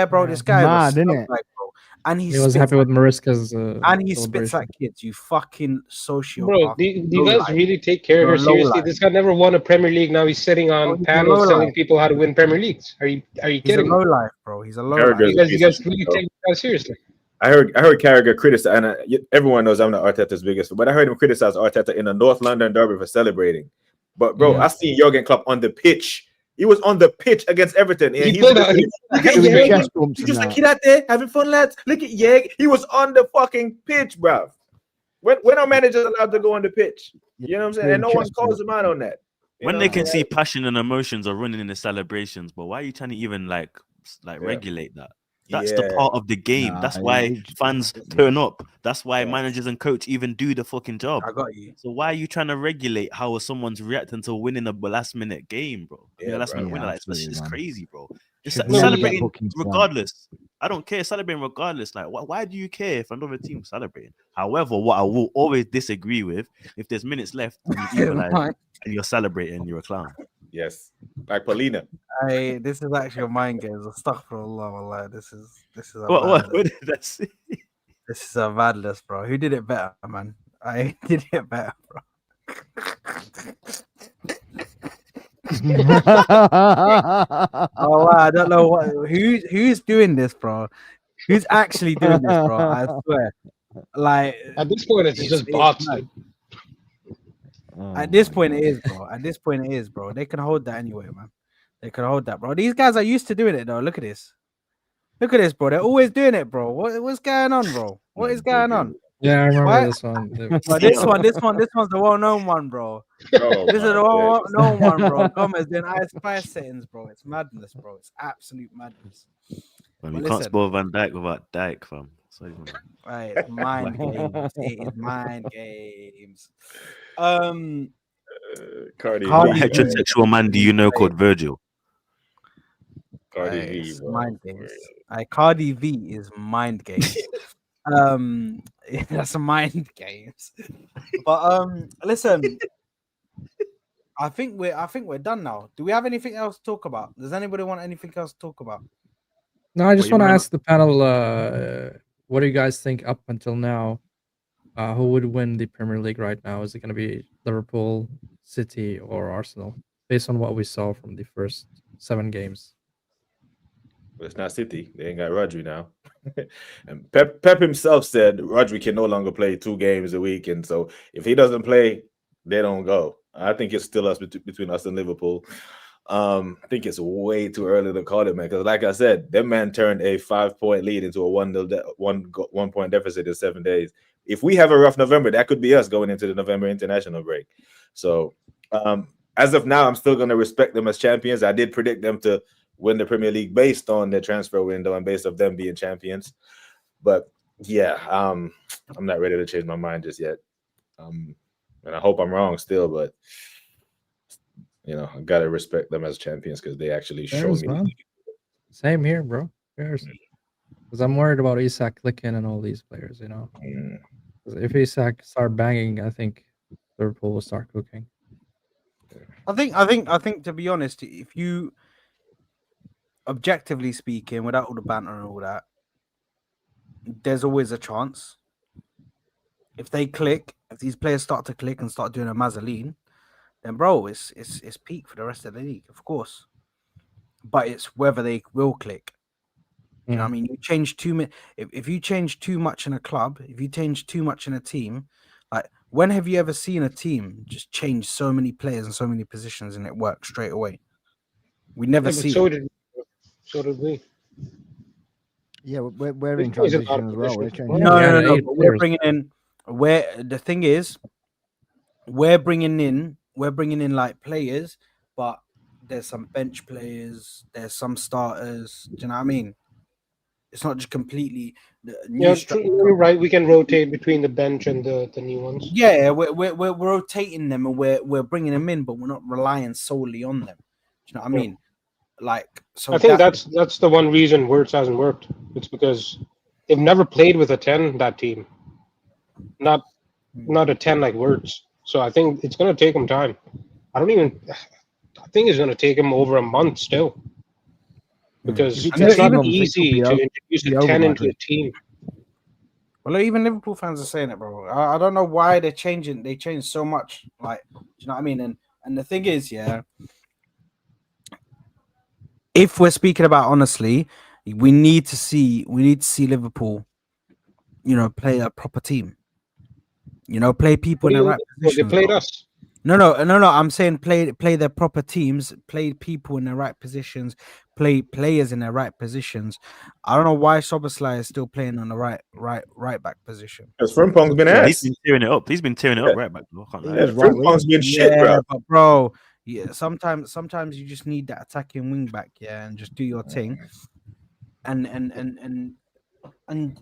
bro. Yeah. This guy was Mad, innit? scumbag, bro. And He was spits happy like- with Mariska's and he spits celebration. like kids. You fucking sociopath. Bro, do you Low guys life. really take care of You're her a seriously? lowlife. This guy never won a Premier League. Now he's sitting Oh, on he's a panels lowlife. telling people how to win Premier Leagues. Are you He's a kidding me? low life, bro. He's a low Carragher- life. You guys really take that seriously? I heard Carragher criticize, and everyone knows I'm not Arteta's biggest, but I heard him criticize Arteta in a North London derby for celebrating. But bro, Yeah. I seen Jurgen Klopp on the pitch He was on the pitch against Everton. Yeah, He he's played just, a- he- look at Doing Yeg. chest bumps He's and just like, that. kid out there having fun, lads. Look at Yeg. He was on the fucking pitch, bruv. When are managers allowed to go on the pitch? You know what I'm saying? Doing And no one chest calls bumps. him out on that. You When know they what can I'm see saying? passion and emotions are running in the celebrations, but why are you trying to even like Yeah. regulate that? That's the Yeah. part of the game. That's Nah, why it's- fans turn up. That's why Yeah. managers and coach even do the fucking job. I got you. So why are you trying to regulate how someone's reacting to winning a last minute game, bro? I mean, Yeah, a last bro. minute Yeah, winner, like absolutely, it's man. crazy, bro. Just Should never get celebrating bookings for that. regardless. I don't care, celebrating regardless. Like, why do you care if another team's celebrating? However, what I will always disagree with, if there's minutes left and you equalize and you're celebrating, you're a clown. Yes. Like Paulina. This is actually a mind games. Astaghfirullah, wallah. This is a What madness. did that say? This is a madness, bro. Who did it better, man? I did it better, bro. Oh wow, I don't know who's doing this, bro. Who's actually doing this, bro? I swear. Like At this point, it's just bots, mad. dude. Oh At this my point, God. it is, bro. At this point, it is, bro. They can hold that anyway, man. They can hold that, bro. These guys are used to doing it, though. Look at this. Look at this, bro. They're always doing it, bro. What's going on, bro? What is going on? Yeah, I remember What? this one. Bro, this one's the well-known one, bro. Oh, This is my the days. well-known one, bro. Gomez doing high spice settings, bro. It's madness, bro. It's absolute madness. Man, But you can't listen. spell Van Dijk without Dyke, fam. So even- Right, it's mind games. It is mind games. Cardi Cardi What B. B. heterosexual man do you know called Virgil? Cardi Right, B, it's bro. mind games. Cardi V is mind games. That's mind games. But listen, I think we're done now. Do we have anything else to talk about? Does anybody want anything else to talk about? No, I just you want to might ask the panel, what do you guys think up until now? Who would win the Premier League right now? Is it going to be Liverpool, City, or Arsenal? Based on what we saw from the first 7 games. But it's not City. They ain't got Rodri now. And Pep himself said Rodri can no longer play 2 games a week. And so if he doesn't play, they don't go. I think it's still us between us and Liverpool. I think it's way too early to call it, man. Because like I said, that man turned a 5-point lead into a 1-point deficit in 7 days. If we have a rough November, that could be us going into the November international break. So as of now, I'm still going to respect them as champions. I did predict them to win the Premier League based on their transfer window and based on them being champions. But yeah, I'm not ready to change my mind just yet. And I hope I'm wrong still, but you know, I gotta respect them as champions because they actually showed Cheers, me. man. Same here, bro. Cheers. Because I'm worried about Isak clicking and all these players, you know. Mm. 'Cause if Isak start banging, I think Liverpool will start cooking. I think to be honest, if you objectively speaking, without all the banter and all that, there's always a chance. If they click, if these players start to click and start doing a Mazzoline, then bro, it's peak for the rest of the league, of course. But it's whether they will click. You know what I mean? You change too much. If you change too much in a club, if you change too much in a team, like when have you ever seen a team just change so many players and so many positions and it works straight away? We never Yeah, but see. so did we. Yeah, we're in This is a lot transition of as well. We're positions. changing. No, Yeah, no, no. 8 But we're players. bringing in. Where the thing is, we're bringing in like players, but there's some bench players, there's some starters. Do you know what I mean? It's not just completely the new Yeah, structure. you're right. We can rotate between the bench and the new ones. Yeah, we're rotating them and we're bringing them in, but we're not relying solely on them. Do you know what I Yeah. mean? Like, so I think that- that's the one reason Wirtz hasn't worked. It's because they've never played with a 10, that team. Not a 10 like Wirtz. So I think it's going to take him time. I think it's going to take him over a month still. Because If it it's takes a not month, it could easy be to over- introduce be a over 10 by into a then. team. Well, even Liverpool fans are saying it, bro. I don't know why they're changing. They change so much. Like, do you know what I mean? And the thing is, yeah, if we're speaking about honestly, we need to see Liverpool, you know, play a proper team. You know, play people What in do the you right mean? Well, they positions. played bro. us. No. I'm saying play their proper teams, play people in the right positions, play players in their right positions. I don't know why Soboslai is still playing on the right back position. Because Frimpong's been Yeah, he's ass. been tearing it up. He's been tearing it up right back. Though. I can't lie. He's Yeah, right wing. Frimpong's been shit, Yeah, bro. but bro, yeah, sometimes you just need that attacking wing back, yeah, and just do your thing. And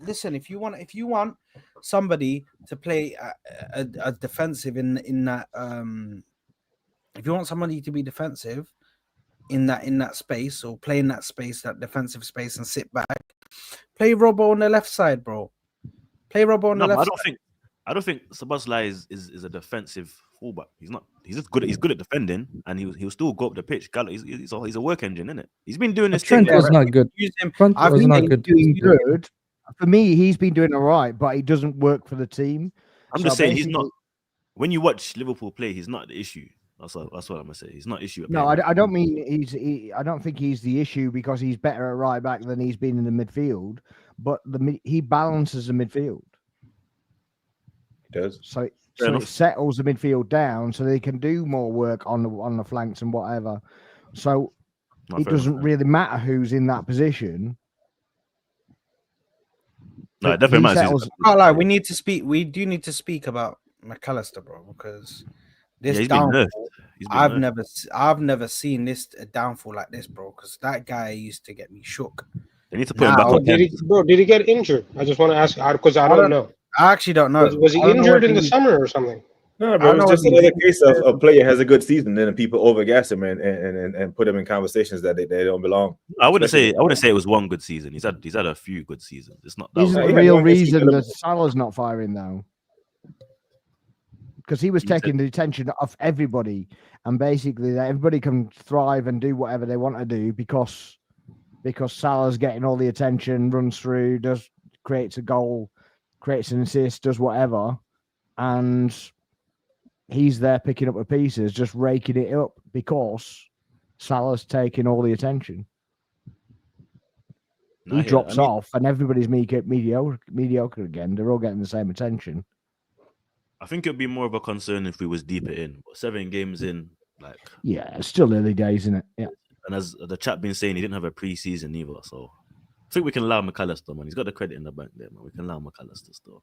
listen, if you want somebody to play a defensive in that if you want somebody to be defensive in that space, or play in that space, that defensive space, and sit back, play Robbo on the left side, bro. Play Robbo on No, the but left side. I don't think Szoboszlai is a defensive fullback. He's not. He's just good. He's good at defending, and he'll still go up the pitch. He's a work engine, isn't it? He's been doing this Trent thing. was not good. Use him. Trent I've was seen not him good. Doing good. For me, he's been doing all right, but he doesn't work for the team. I'm just saying he's not. When you watch Liverpool play, he's not the issue. That's what I'm gonna say. He's not the issue. No, I don't mean I don't think he's the issue because he's better at right back than he's been in the midfield. But he balances the midfield. He does. So enough. it settles the midfield down so they can do more work on the flanks and whatever. So it doesn't really matter who's in that position. No, it definitely matters. Can't lie, we do need to speak about McAllister, bro, because this he's been downfall, nerfed. I've never seen this downfall like this, bro, because that guy used to get me shook. They need to put him back on. Did he get injured? I just want to ask because I don't know. I actually don't know. Was he injured in the summer or something? No, bro, it's just another case of a player has a good season, then people overgas him and put him in conversations that they don't belong. I wouldn't say it was one good season. He's had a few good seasons. It's not that. Isn't the real reason that Salah's not firing though? Because he was taking the attention of everybody, and basically that everybody can thrive and do whatever they want to do because Salah's getting all the attention, runs through, creates a goal, creates an assist, does whatever, and he's there picking up the pieces, just raking it up because Salah's taking all the attention. He drops off, and everybody's mediocre again. They're all getting the same attention. I think it'd be more of a concern if we was deeper in. But 7 games in, yeah, it's still early days, isn't it? Yeah. And as the chap been saying, he didn't have a pre-season either. So I think we can allow McAllister, man. He's got the credit in the bank there, man. We can allow McAllister still.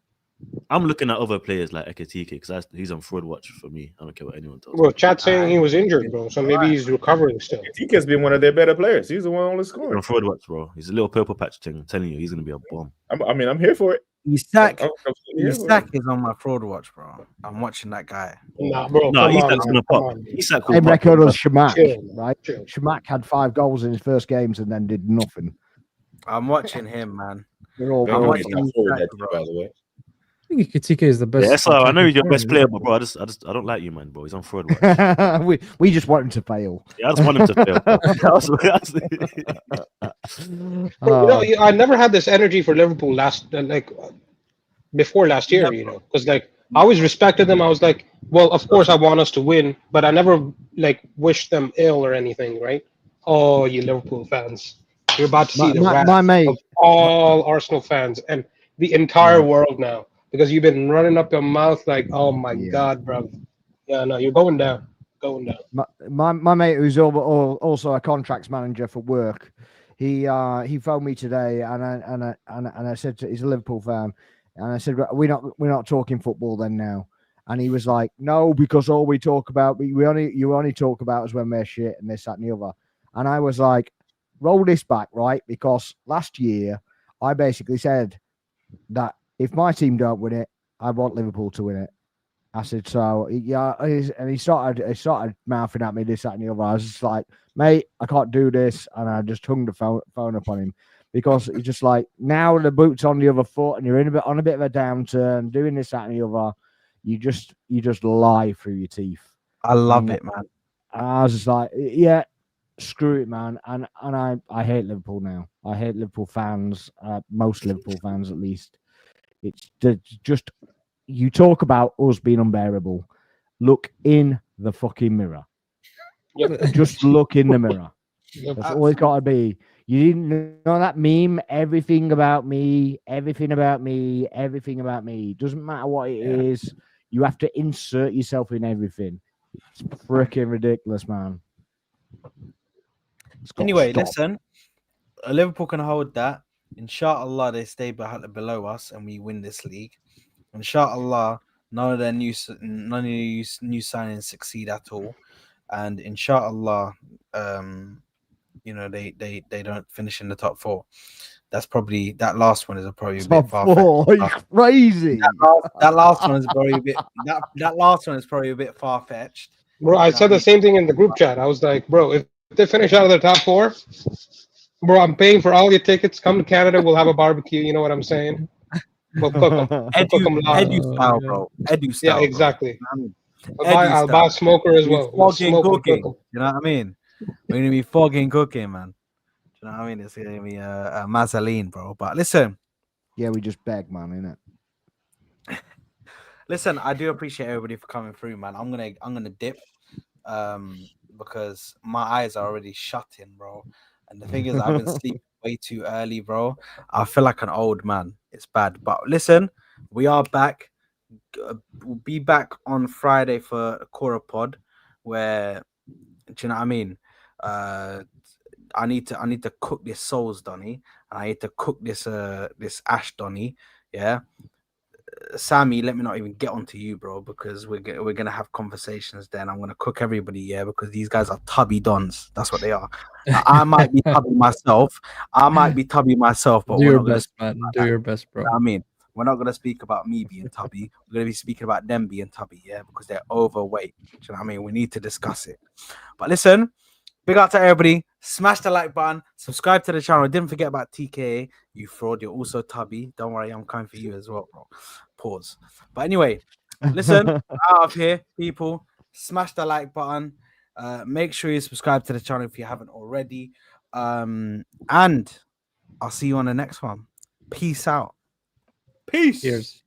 I'm looking at other players like Ekitike because he's on fraud watch for me. I don't care what anyone tells me. Well, chat saying he was injured, bro. So maybe he's recovering still. Ekitike's been one of their better players. He's the one only scoring. On fraud watch, bro. He's a little purple patch thing. I'm telling you, he's gonna be a bomb. I'm here for it. Isak is on my fraud watch, bro. I'm watching that guy. Nah, bro. No, Isak's gonna pop. Isak will Same pop. record as Shamak, right? Chill. Shamak had 5 goals in his first games and then did nothing. I'm watching him, man. They're all I'm watching by Isak, the way. I think Ekitike is the best. Yeah, so I know he's your best player, but bro, I don't like you, man, bro. He's on fraud watch. we just want him to fail. Yeah, I just want him to fail. I never had this energy for Liverpool before last year, because I always respected them. I was like, well, of course I want us to win, but I never wished them ill or anything, right? Oh, you Liverpool fans, you're about to see the wrath of all Arsenal fans and the entire world now, because you've been running up your mouth like, oh my God, bro. Yeah, no, you're going down. My mate, who's also a contracts manager for work, he phoned me today, and I said he's a Liverpool fan, and I said we're not talking football then now, and he was like, no, because all we talk about you only talk about us when we're shit and this, that, and the other, and I was like, roll this back, right? Because last year I basically said that if my team don't win it, I want Liverpool to win it. I said, so yeah, and he started mouthing at me this, that, and the other. I was just like, mate, I can't do this, and I just hung the phone up on him because he's just like, now the boot's on the other foot, and you're on a bit of a downturn, doing this, that, and the other. You just lie through your teeth. I love it, man. I was just like, yeah, screw it, man. And I hate Liverpool now. I hate Liverpool fans, most Liverpool fans at least. It's just, you talk about us being unbearable. Look in the fucking mirror. Yep. Just look in the mirror. Yep. That's all it's got to be. You didn't know that meme? Everything about me, everything about me, everything about me. Doesn't matter what it is. You have to insert yourself in everything. It's freaking ridiculous, man. It's got to Anyway, stop. listen, Liverpool can hold that. Inshallah, they stay below us and we win this league. Inshallah, none of the new signings succeed at all, and inshallah, they don't finish in the top 4. That's probably that last one is probably a bit Top far. 4. Are you crazy? That last one is probably a bit. That last one is probably a bit far fetched. Bro, I said the same thing in the group chat. I was like, bro, if they finish out of the top 4, bro, I'm paying for all your tickets. Come to Canada, we'll have a barbecue. You know what I'm saying? We'll cook them. We'll cook them live. Edu style, bro. Edu style. Yeah, exactly. Bro. I'll buy a smoker as well. We'll Fogging smoke and cooking. cook 'em. You know what I mean? We're gonna be fogging cooking, man. You know what I mean? It's gonna be a mazzoline, bro. But listen, Yeah, we just beg, man, innit? listen. I do appreciate everybody for coming through, man. I'm gonna dip, because my eyes are already shutting, bro. And the thing is, I've been sleeping way too early, bro. I feel like an old man. It's bad. But listen, we are back. We'll be back on Friday for a Cora pod, where, do you know what I mean? I need to cook this souls Donny, and I need to cook this ash Donny. Yeah, Sammy, let me not even get onto you, bro, because we're gonna have conversations. Then I'm gonna cook everybody, yeah, because these guys are tubby dons. That's what they are. I might be tubby myself. But Do we're your not gonna best, speak man. about Do that. your best, bro. You know what I mean, we're not gonna speak about me being tubby. We're gonna be speaking about them being tubby, yeah, because they're overweight. Do you know what I mean? We need to discuss it. But listen, big out to everybody. Smash the like button. Subscribe to the channel. Didn't forget about TKA. You fraud. You're also tubby. Don't worry, I'm coming for you as well, bro. Pause. But anyway, listen, out of here, people. Smash the like button. Make sure you subscribe to the channel if you haven't already. And I'll see you on the next one. Peace out. Peace. Cheers.